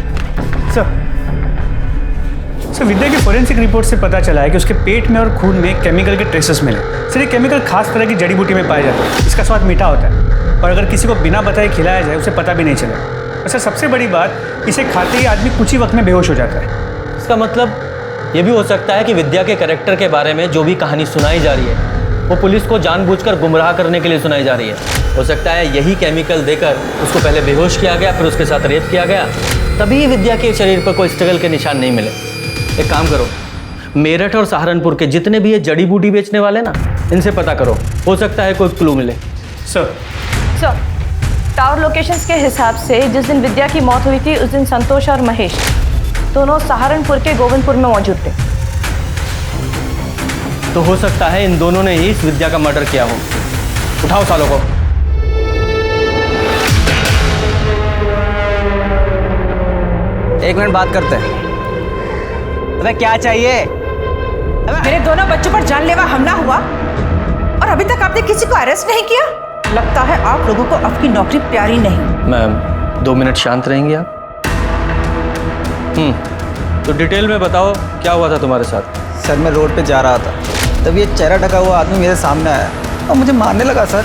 V: सर विद्या की फोरेंसिक रिपोर्ट से पता चला है कि उसके पेट में और खून में केमिकल के ट्रेसेस मिले। सर ये केमिकल खास तरह की जड़ी बूटी में पाया जाता है, इसका स्वाद मीठा होता है और अगर किसी को बिना बताए खिलाया जाए उसे पता भी नहीं चलेगा। और सर सबसे बड़ी बात, इसे खाते ही आदमी कुछ ही वक्त में बेहोश हो जाता है।
J: इसका मतलब ये भी हो सकता है कि विद्या के कैरेक्टर के बारे में जो भी कहानी सुनाई जा रही है वो पुलिस को जानबूझकर गुमराह करने के लिए सुनाई जा रही है। हो सकता है यही केमिकल देकर उसको पहले बेहोश किया गया, फिर उसके साथ रेप किया गया, तभी विद्या के शरीर पर कोई स्ट्रगल के निशान नहीं मिले। एक काम करो, मेरठ और सहारनपुर के जितने भी ये जड़ी बूटी बेचने वाले ना, इनसे पता करो, हो सकता है कोई क्लू मिले।
V: सर
I: टावर लोकेशंस के हिसाब से जिस दिन विद्या की मौत हुई थी उस दिन संतोष और महेश दोनों सहारनपुर के गोविंदपुर में मौजूद थे।
J: तो हो सकता है इन दोनों ने ही इस विद्या का मर्डर किया हो। उठाओ सालों को।
U: एक मिनट बात करते हैं। अबे क्या चाहिए?
C: मेरे दोनों बच्चों पर जानलेवा हमला हुआ और अभी तक आपने किसी को अरेस्ट नहीं किया। लगता है आप लोगों को आपकी नौकरी प्यारी नहीं।
J: मैम 2 मिनट शांत रहेंगी आप? तो डिटेल में बताओ क्या हुआ था तुम्हारे साथ?
U: सर मैं रोड पे जा रहा था, तब ये चेहरा ढका हुआ आदमी मेरे सामने आया और मुझे मारने लगा। सर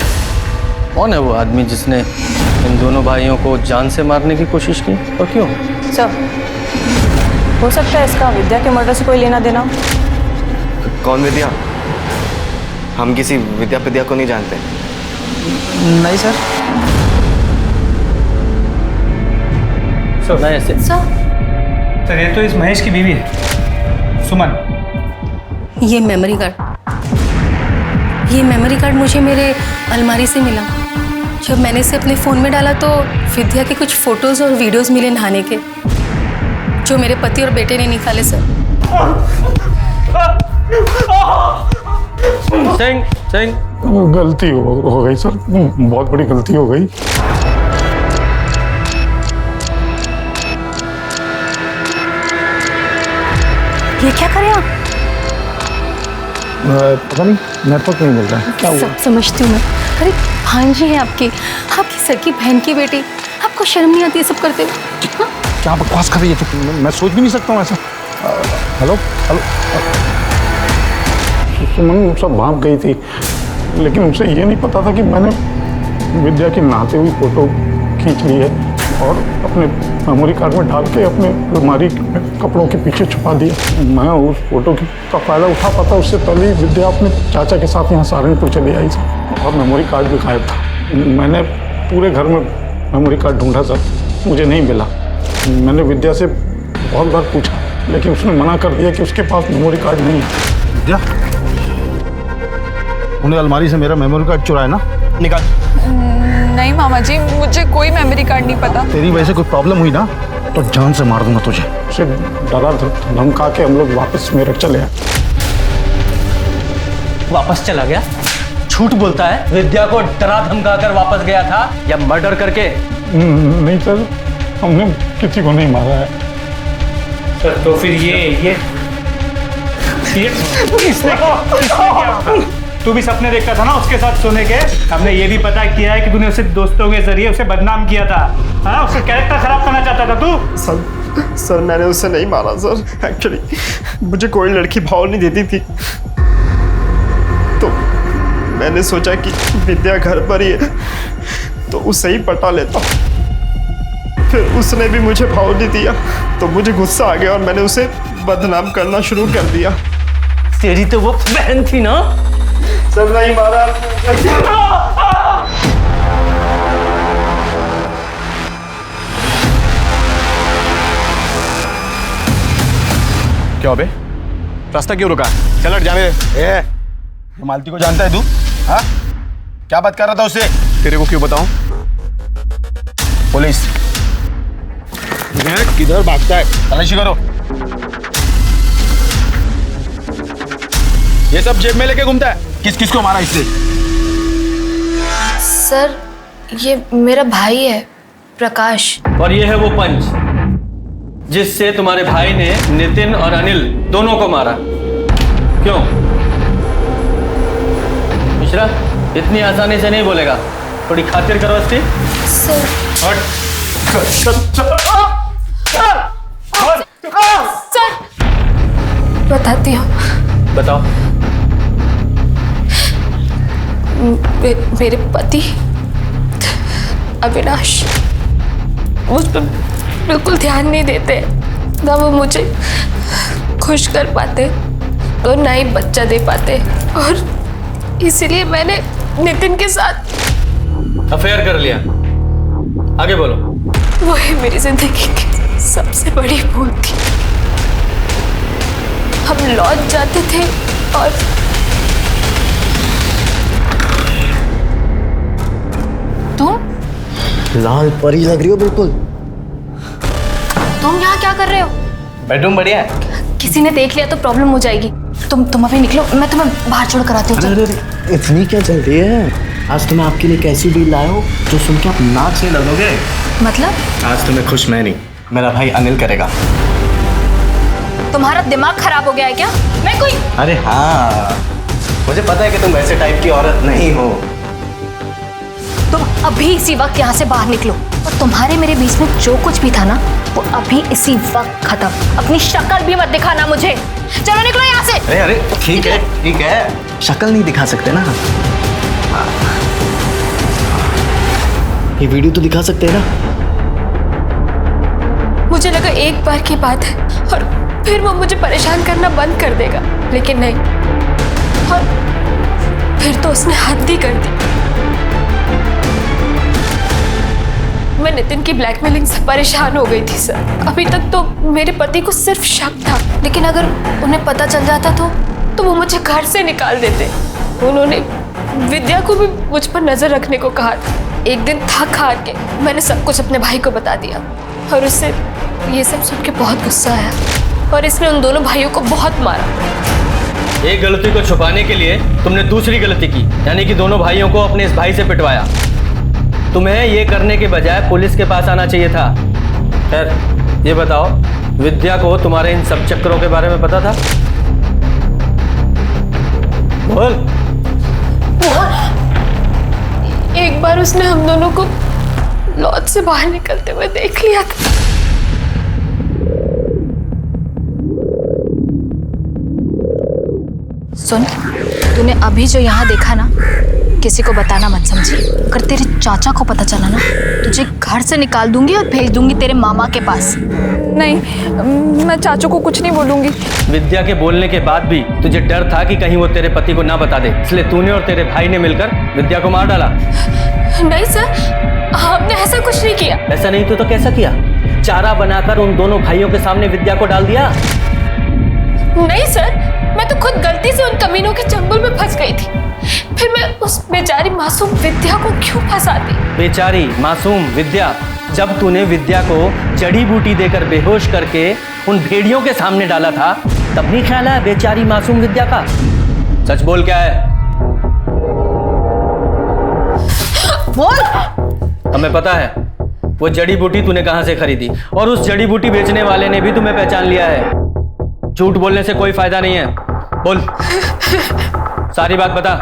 J: कौन है वो आदमी जिसने इन दोनों भाइयों को जान से मारने की कोशिश की और क्यों?
I: सर हो सकता है इसका विद्या के मर्डर से कोई लेना देना।
U: कौन विद्या? हम किसी विद्या पिद्या को नहीं जानते। नहीं सर।
V: सर ऐसे सर ये तो इस महेश की बीवी है सुमन।
T: ये मेमोरी कार्ड मुझे मेरे अलमारी से मिला। जब मैंने इसे अपने फ़ोन में डाला तो विद्या के कुछ फ़ोटोज़ और वीडियोस मिले नहाने के, जो मेरे पति और बेटे ने निकाले। सर
J: सिंह
H: गलती हो गई सर, बहुत बड़ी गलती हो गई।
T: ये क्या करें आप?
H: पता नहीं, नेटवर्क नहीं मिल रहा है। क्या हुआ?
T: सब समझती हूँ मैं। अरे भांजी है आपकी सर की बहन की बेटी, आपको शर्म नहीं आती ये सब करते हुए?
H: क्या बकवास कर रही है तो मैं सोच भी नहीं सकता हूँ ऐसा। हेलो हेलो सुमन सब भाग गई थी, लेकिन उसे ये नहीं पता था कि मैंने विद्या की नहाते हुई फोटो खींच ली है और अपने मेमोरी कार्ड में डाल के अपने अलमारी कपड़ों के पीछे छुपा दिया। मैं उस फोटो का फायदा उठा पाता उससे पहले ही विद्या अपने चाचा के साथ यहाँ सहारनपुर चली आई थी और मेमोरी कार्ड भी गायब था। मैंने पूरे घर में मेमोरी कार्ड ढूंढा सर, मुझे नहीं मिला। मैंने विद्या से बहुत बार पूछा, लेकिन उसने मना कर दिया कि उसके पास मेमोरी कार्ड नहीं है।
L: विद्या, उन्हें अलमारी से मेरा मेमोरी कार्ड चुराया ना? निकाल।
K: नहीं मामा जी, मुझे कोई मेमोरी कार्ड नहीं पता।
L: तेरी वजह से कोई प्रॉब्लम हुई ना तो जान से मार दूंगा तुझे।
H: उसे डरा धमका के हम लोग वापस मेरठ चले आए।
J: वापस चला गया? झूठ बोलता है। विद्या को डरा धमका कर वापस गया था या मर्डर करके?
H: नहीं सर, हमने किसी को नहीं मारा है
V: सर। तो फिर ये इसने क्या? तू भी सपने देखता था ना उसके साथ सोने के? हमने ये भी पता किया है कि तूने उसे दोस्तों के जरिए उसे बदनाम किया था। हाँ, उसका कैरेक्टर खराब करना चाहता था तू।
F: सर मैंने उसे नहीं मारा सर। एक्चुअली मुझे कोई लड़की भाव नहीं देती थी, तो मैंने सोचा कि विद्या घर पर ही है तो उसे ही पटा लेता। फिर उसने भी मुझे भाव नहीं दिया तो मुझे गुस्सा आ गया और मैंने उसे बदनाम करना शुरू कर दिया।
J: तेरी तो वो बहन थी ना?
F: सर नहीं मारा।
L: क्या बे, रास्ता क्यों रुका? चल हट जाने दे। मालती को जानता है तू? हाँ, क्या बात कर रहा था उससे? तेरे को क्यों बताऊं? पुलिस किधर भागता है? तलाशी करो। ये सब जेब में लेके घूमता है। किस किस को मारा इससे?
W: सर ये मेरा भाई है प्रकाश।
J: और ये है वो पंच जिससे तुम्हारे भाई ने नितिन और अनिल दोनों को मारा। क्यों मिश्रा, इतनी आसानी से नहीं बोलेगा, थोड़ी खातिर करो इसकी।
W: सर सर बताती हूँ।
J: बताओ।
W: मेरे पति अविनाश मुझ पर बिल्कुल ध्यान नहीं देते, ना वो मुझे खुश कर पाते और ना ही बच्चा दे पाते, और इसीलिए मैंने नितिन के साथ
J: अफेयर कर लिया। आगे बोलो।
W: वो ही मेरी जिंदगी की सबसे बड़ी भूल थी। हम लौट जाते थे और
L: लाल परी लग रही हो बिल्कुल।
W: तुम यहाँ क्या कर रहे हो?
U: बेडरूम बढ़िया है।
W: किसी ने देख लिया तो प्रॉब्लम हो जाएगी। तुम अभी निकलो, मैं तुम्हें बाहर छोड़ कर आती हूँ।
L: अरे इतनी क्या चल रही है? आज तो मैं आपके लिए कैसी डील लाया हूँ जो सुन के आप नाक से लगोगे।
W: मतलब?
U: आज तुम्हें खुश मैं नहीं, मेरा भाई अनिल करेगा।
W: तुम्हारा दिमाग खराब हो गया है क्या? मैं कोई
U: अरे हाँ, मुझे पता है कि तुम वैसे टाइप की औरत नहीं हो।
W: तुम अभी इसी वक्त यहाँ से बाहर निकलो, और तुम्हारे मेरे बीच में जो कुछ भी था ना वो अभी इसी वक्त खत्म। अपनी शक्ल भी मत दिखाना मुझे। चलो निकलो यहाँ से।
U: अरे अरे ठीक है, शक्ल नहीं दिखा सकते ना। ये वीडियो तो दिखा सकते हैं ना।
W: मुझे लगा एक बार की बात है और फिर वो मुझे परेशान करना बंद कर देगा, लेकिन नहीं, और फिर तो उसने हद ही कर दी। मैं नितिन की ब्लैकमेलिंग से परेशान हो गई थी सर। अभी तक तो मेरे पति को सिर्फ शक था, लेकिन अगर उन्हें पता चल जाता तो वो मुझे घर से निकाल देते। उन्होंने विद्या को भी मुझ पर नजर रखने को कहा था। एक दिन थक हार के मैंने सब कुछ अपने भाई को बता दिया और उससे ये सब सुन के बहुत गुस्सा आया और इसने उन दोनों भाइयों को बहुत मारा।
J: एक गलती को छुपाने के लिए तुमने दूसरी गलती की, यानी कि दोनों भाइयों को अपने इस भाई से पिटवाया। तुम्हें ये करने के बजाय पुलिस के पास आना चाहिए था। खैर ये बताओ, विद्या को तुम्हारे इन सब चक्करों के बारे में पता था? बोल।
W: एक बार उसने हम दोनों को लॉज से बाहर निकलते हुए देख लिया था। सुन, तूने अभी जो यहाँ देखा ना, किसी को बताना मत समझी। अगर तेरे चाचा को पता चला ना, तुझे घर से निकाल दूंगी और भेज दूंगी तेरे मामा के पास।
K: नहीं, मैं चाचू को कुछ नहीं बोलूंगी।
J: विद्या के बोलने के बाद भी तुझे डर था कि कहीं वो तेरे पति को ना बता दे, इसलिए तूने और तेरे भाई ने मिलकर विद्या को मार डाला।
W: नहीं सर, हमने ऐसा कुछ नहीं किया।
J: ऐसा नहीं तो कैसा किया? चारा बनाकर उन दोनों भाइयों के सामने विद्या को डाल दिया।
W: नहीं सर, मैं तो खुद गलती से उन कमीनों के चंगुल में फंस गई थी। फिर मैं उस बेचारी मासूम विद्या को क्यों फंसाती?
J: बेचारी मासूम विद्या? जब तूने विद्या को जड़ी बूटी देकर बेहोश करके उन भेड़ियों के सामने डाला था, तब नहीं ख्याल है बेचारी मासूम विद्या का? सच बोल, क्या है?
W: बोल।
J: हमें पता है वो जड़ी बूटी तूने कहां से खरीदी, और उस जड़ी बूटी बेचने वाले ने भी तुम्हें पहचान लिया है। झूठ बोलने से कोई फायदा नहीं है। बोल, सारी बात बता।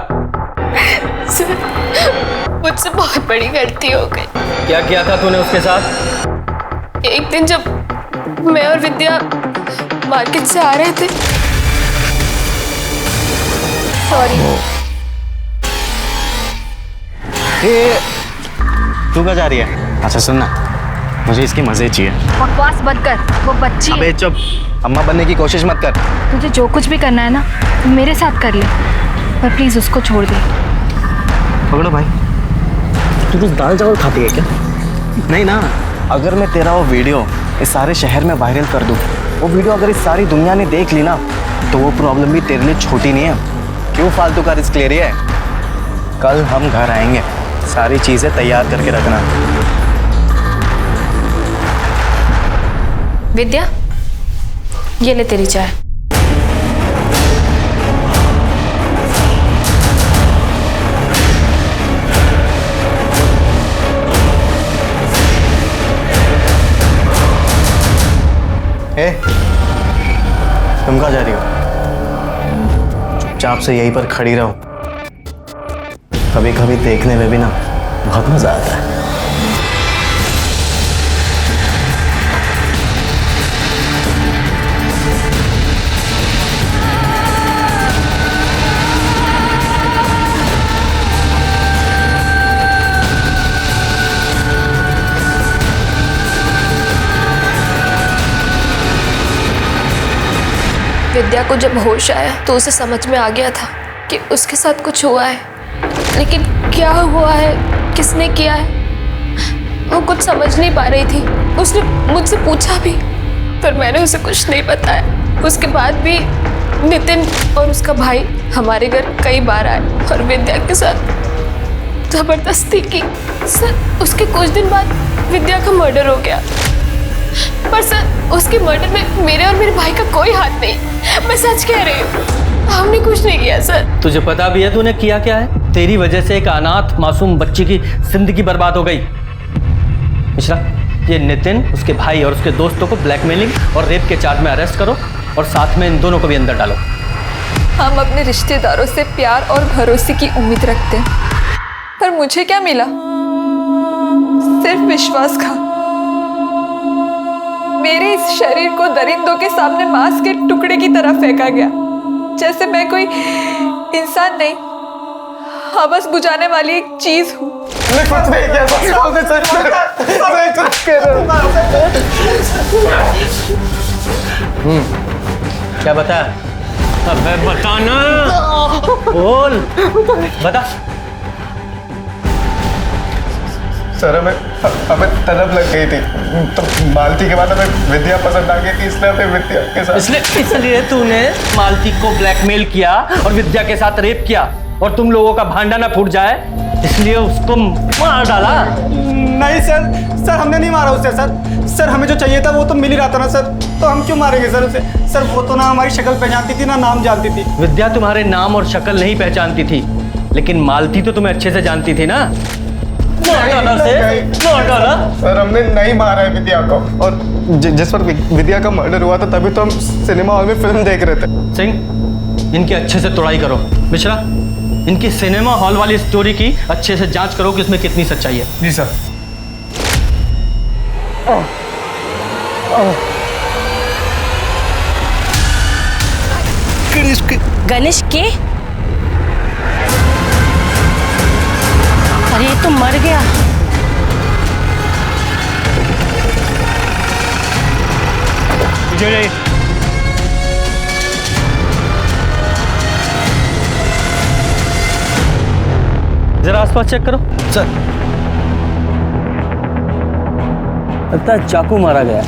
W: सर, मुझसे बहुत बड़ी गलती हो गई।
J: क्या किया था तूने उसके साथ?
W: एक दिन जब मैं और विद्या मार्केट से आ रहे थे। सॉरी।
U: तू कहाँ जा रही है? अच्छा सुनना, मुझे इसकी मजे चाहिए।
W: बकवास बंद कर, वो बच्ची।
U: अबे चुप, अम्मा बनने की कोशिश मत कर।
W: तुझे जो कुछ भी करना है ना, मेरे साथ कर ले, पर प्लीज उसको छोड़ दे।
U: पकड़ो भाई।
Q: तू कुछ दाल चावल खाती है क्या?
U: नहीं ना, अगर मैं तेरा वो वीडियो इस सारे शहर में वायरल कर दूं, वो वीडियो अगर इस सारी दुनिया ने देख ली ना, तो वो प्रॉब्लम भी तेरे लिए छोटी नहीं है। क्यों फालतू का रिस्क ले रही है? कल हम घर आएंगे, सारी चीजें तैयार करके रखना।
W: विद्या, ये ले तेरी चाय।
U: तुम कहाँ जा रही हो? चुपचाप से यहीं पर खड़ी रहो। कभी कभी देखने में भी ना बहुत मजा आता है।
W: विद्या को जब होश आया तो उसे समझ में आ गया था कि उसके साथ कुछ हुआ है, लेकिन क्या हुआ है, किसने किया है, वो कुछ समझ नहीं पा रही थी। उसने मुझसे पूछा भी, पर मैंने उसे कुछ नहीं बताया। उसके बाद भी नितिन और उसका भाई हमारे घर कई बार आए और विद्या के साथ जबरदस्ती की। सर, उसके कुछ दिन बाद विद्या का मर्डर हो गया, पर सर उसके मर्डर में मेरे और मेरे भाई का कोई हाथ नहीं। मैं सच कह रही हूँ, हमने कुछ नहीं किया सर।
J: तुझे पता भी है तूने किया क्या है? तेरी वजह से एक अनाथ मासूम बच्ची की जिंदगी बर्बाद हो गई। मिश्रा, ये नितिन, उसके भाई और उसके दोस्तों को ब्लैकमेलिंग और रेप के चार्ज में अरेस्ट करो और साथ में इन दोनों को भी अंदर डालो।
B: हम अपने रिश्तेदारों से प्यार और भरोसे की उम्मीद रखते हैं, पर मुझे क्या मिला? सिर्फ विश्वासघात। मेरे इस शरीर को दरिंदों के सामने मांस के टुकड़े की तरह फेंका गया, जैसे मैं कोई इंसान नहीं, हवस बुझाने वाली एक चीज हूँ।
U: मैं कुछ नहीं किया
J: क्या बता? अबे बता ना, बोल, बता।
U: सर हमें तलब लग गई थी, तो मालती के बाद हमें विद्या पसंद आ गई थी, इसलिए हमें विद्या के साथ
J: इसलिए तूने मालती को ब्लैकमेल किया और विद्या के साथ रेप किया, और तुम लोगों का भांडा ना फूट जाए इसलिए उसको मार डाला।
U: नहीं सर हमने नहीं मारा उसे सर हमें जो चाहिए था वो तो मिल ही रहा था ना सर, तो हम क्यों मारेंगे सर उसे? सर वो तो ना हमारी शक्ल पहचानती थी ना नाम जानती थी।
J: विद्या तुम्हारे नाम और शक्ल नहीं पहचानती थी, लेकिन मालती तो तुम्हें अच्छे से जानती थी ना।
U: सर हमने नहीं मारा है विद्या को, और जिस पर विद्या का मर्डर हुआ था तभी तो हम सिनेमा हॉल में फिल्म देख रहे थे।
J: सिंह, इनकी अच्छे से तोड़ाई करो। मिश्रा, इनकी सिनेमा हॉल वाली स्टोरी की अच्छे से जांच करो कि इसमें कितनी सच्चाई है।
U: जी सर।
D: गणेश के? अरे ये तो मर गया।
J: जरा आसपास चेक करो।
U: सर
J: लगता है चाकू मारा गया।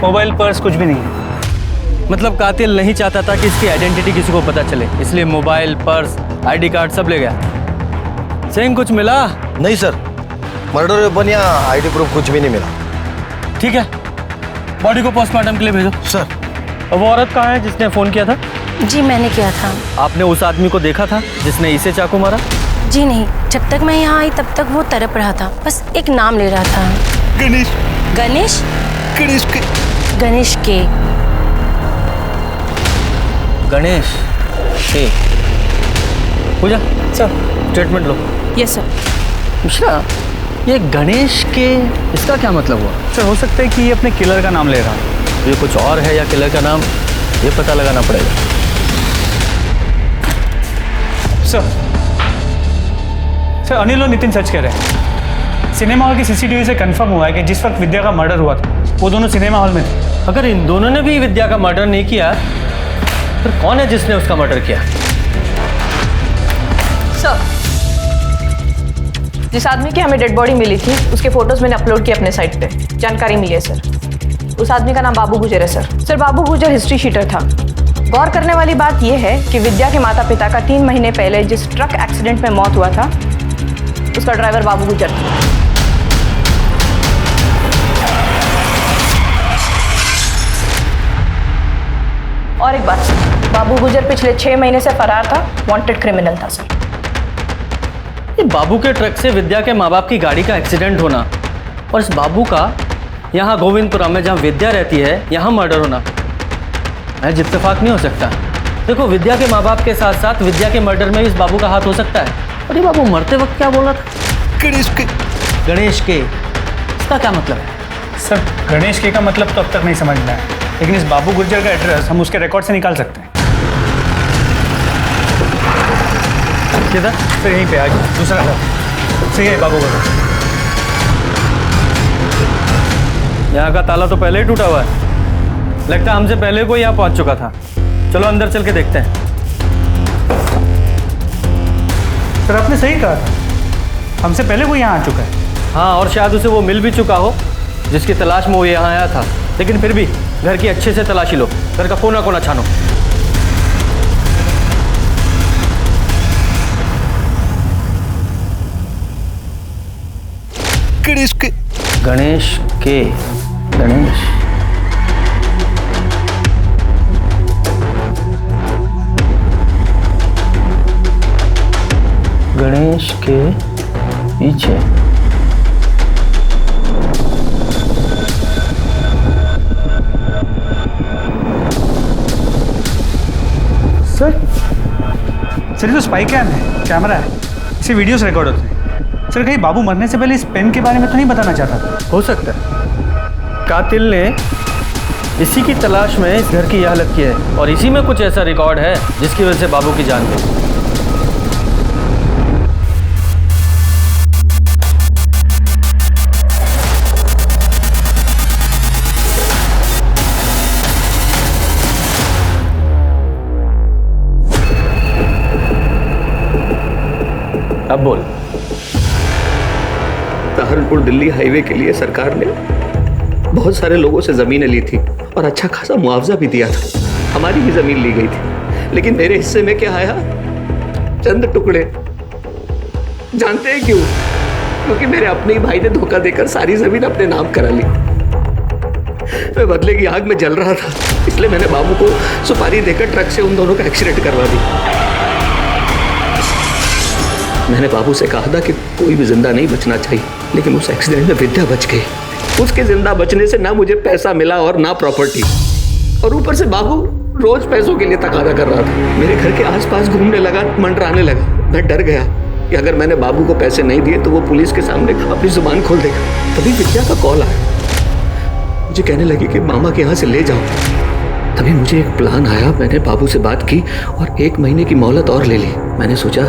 V: मोबाइल पर्स कुछ भी नहीं है।
J: मतलब कातिल नहीं चाहता था कि इसकी आइडेंटिटी किसी को पता चले, इसलिए मोबाइल, पर्स, आईडी कार्ड सब ले गया। सिंह, कुछ मिला?
U: नहीं सर, मर्डर वेपन या आईडी प्रूफ कुछ भी नहीं मिला।
J: ठीक है, बॉडी को पोस्टमार्टम के लिए भेजो।
U: सर।
J: अब वो औरत कहाँ है जिसने फोन किया था?
D: जी मैंने किया था।
J: आपने उस आदमी को देखा था जिसने इसे चाकू मारा?
D: जी नहीं, जब तक मैं यहाँ आई तब तक वो तड़प रहा था, बस एक नाम ले रहा था।
U: गणेश।
D: गणेश?
U: गणेश के।
D: गणेश के।
J: गणेश के। पूजा सर, स्टेटमेंट लो।
D: Yes sir.
J: मिश्रा, ये गणेश के, इसका क्या मतलब हुआ?
V: सर हो सकता है कि ये अपने किलर का नाम ले रहा है।
J: ये कुछ और है या किलर का नाम, ये पता लगाना पड़ेगा।
V: सर अनिल और नितिन सच कह रहे हैं। सिनेमा हॉल की सीसीटीवी से कंफर्म हुआ है कि जिस वक्त विद्या का मर्डर हुआ था वो दोनों सिनेमा हॉल में थे।
J: अगर इन दोनों ने भी विद्या का मर्डर नहीं किया, फिर कौन है जिसने उसका मर्डर किया?
C: सर, जिस आदमी की हमें डेड बॉडी मिली थी उसके फोटोज मैंने अपलोड किए अपने साइट पे। जानकारी मिली है सर। उस आदमी का नाम बाबू गुजर है सर। सर बाबू गुजर हिस्ट्री शीटर था। गौर करने वाली बात यह है कि विद्या के माता पिता का 3 महीने पहले जिस ट्रक एक्सीडेंट में मौत हुआ था उसका ड्राइवर बाबू गुजर था। और एक बात, बाबू गुजर पिछले 6 महीने से फरार था, वांटेड क्रिमिनल था सर।
J: ये बाबू के ट्रक से विद्या के माँ बाप की गाड़ी का एक्सीडेंट होना और इस बाबू का यहाँ गोविंदपुरा में जहाँ विद्या रहती है यहाँ मर्डर होना महज इत्तेफाक नहीं हो सकता। देखो, विद्या के माँ बाप के साथ साथ विद्या के मर्डर में इस बाबू का हाथ हो सकता है। और ये बाबू मरते वक्त क्या बोला था? गणेश के। गणेश के, इसका क्या मतलब है?
V: सर गणेश के का मतलब तो अब तक नहीं समझ में आया, लेकिन इस बाबू गुर्जर का एड्रेस हम उसके रिकॉर्ड से निकाल सकते हैं। किधर? सर यहीं पे आ गया, दूसरा घर। सही है बाबू गुर्जर।
J: यहाँ का ताला तो पहले ही टूटा हुआ है, लगता है हमसे पहले कोई यहाँ पहुँच चुका था। चलो अंदर चल के देखते हैं।
V: सर आपने सही कहा था, हमसे पहले कोई यहाँ आ चुका है।
J: हाँ, और शायद उसे वो मिल भी चुका हो जिसकी तलाश में वो यहाँ आया था। लेकिन फिर भी घर की अच्छे से तलाशी लो, घर का कोना कोना छानो।
U: गणेश के।
J: गणेश के। गणेश गणेश के पीछे
V: सर ये तो स्पाई कैम है, कैमरा है, इससे वीडियोस रिकॉर्ड होते हैं। सर कहीं बाबू मरने से पहले इस पेन के बारे में तो नहीं बताना चाहता था?
G: हो सकता है कातिल ने इसी की तलाश में इस घर की यह हालत की है और इसी में कुछ ऐसा रिकॉर्ड है जिसकी वजह से बाबू की जान गई। अब बोल।
R: सहारनपुर दिल्ली हाईवे के लिए सरकार ने बहुत सारे लोगों से जमीनें ली थी और अच्छा खासा मुआवजा भी दिया था। हमारी भी जमीन ली गई थी, लेकिन मेरे हिस्से में क्या आया? चंद टुकड़े। जानते हैं क्यों? क्योंकि मेरे अपने ही भाई ने धोखा देकर सारी जमीन अपने नाम करा ली। मैं बदले की आग में जल रहा था, इसलिए मैंने बाबू को सुपारी देकर ट्रक से उन दोनों का एक्सीडेंट करवा दी। मैंने बाबू से कहा था कि कोई भी जिंदा नहीं बचना चाहिए, लेकिन उस एक्सीडेंट में विद्या बच गई। उसके जिंदा बचने से ना मुझे पैसा मिला और ना प्रॉपर्टी, और ऊपर से बाबू रोज पैसों के लिए तकादा कर रहा था। मेरे घर के आसपास घूमने लगा, मंडराने लगा। मैं डर गया कि अगर मैंने बाबू को पैसे नहीं दिए तो वो पुलिस के सामने अपनी जुबान खोल देगा। तभी विद्या का कॉल आया, मुझे कहने लगी कि मामा के यहाँ से ले जाओ। तभी मुझे एक प्लान आया। मैंने बाबू से बात की और 1 महीने की मोहलत और ले ली। मैंने सोचा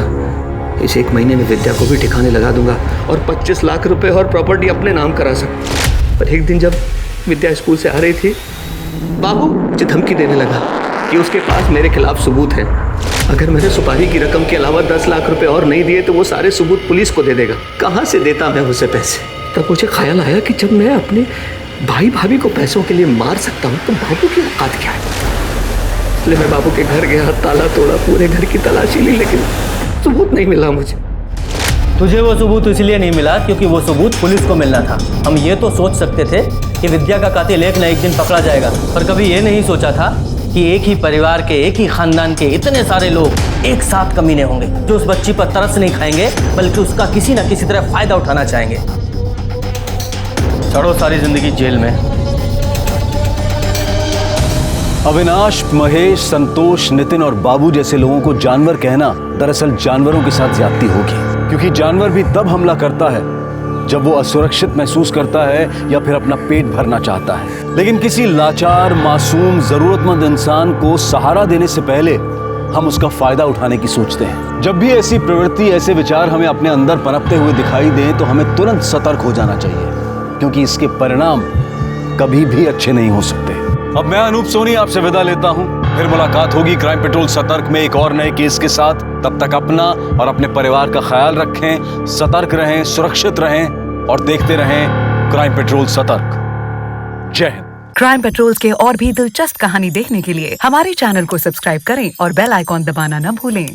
R: इस 1 महीने में विद्या को भी ठिकाने लगा दूंगा और 25 लाख रुपए और प्रॉपर्टी अपने नाम करा सकूं। पर एक दिन जब विद्या स्कूल से आ रही थी, बाबू मुझे धमकी देने लगा कि उसके पास मेरे खिलाफ सबूत हैं। अगर मैंने सुपारी की रकम के अलावा 10 लाख रुपए और नहीं दिए तो वो सारे सबूत पुलिस को दे देगा। कहाँ से देता मैं उसे पैसे? तब मुझे ख्याल आया कि जब मैं अपने भाई भाभी को पैसों के लिए मार सकता हूँ तो बाबू की औकात क्या है? इसलिए मैं बाबू के घर गया, ताला तोड़ा, पूरे घर की तलाशी ली, लेकिन सबूत नहीं मिला मुझे।
G: तुझे वो सबूत इसलिए नहीं मिला क्योंकि वो सबूत पुलिस को मिलना था। हम ये तो सोच सकते थे कि विद्या का कातिल एक न एक दिन पकड़ा जाएगा, पर कभी ये नहीं सोचा था कि एक ही परिवार के, एक ही खानदान के इतने सारे लोग एक साथ कमीने होंगे जो उस बच्ची पर तरस नहीं खाएंगे बल्कि उसका किसी न किसी तरह फायदा उठाना चाहेंगे। चढ़ो सारी जिंदगी जेल में।
A: अविनाश, महेश, संतोष, नितिन और बाबू जैसे लोगों को जानवर कहना दरअसल जानवरों के साथ ज्यादती होगी, क्योंकि जानवर भी तब हमला करता है जब वो असुरक्षित महसूस करता है या फिर अपना पेट भरना चाहता है। लेकिन किसी लाचार, मासूम, जरूरतमंद इंसान को सहारा देने से पहले हम उसका फायदा उठाने की सोचते हैं। जब भी ऐसी प्रवृत्ति, ऐसे विचार हमें अपने अंदर पनपते हुए दिखाई दें तो हमें तुरंत सतर्क हो जाना चाहिए, क्योंकि इसके परिणाम कभी भी अच्छे नहीं हो सकते। अब मैं अनूप सोनी आपसे विदा लेता हूं। फिर मुलाकात होगी क्राइम पेट्रोल सतर्क में एक और नए केस के साथ। तब तक अपना और अपने परिवार का ख्याल रखें, सतर्क रहें, सुरक्षित रहें और देखते रहें क्राइम पेट्रोल सतर्क। जय हिंद।
E: क्राइम पेट्रोल के और भी दिलचस्प कहानी देखने के लिए हमारे चैनल को सब्सक्राइब करें और बेल आइकॉन दबाना न भूलें।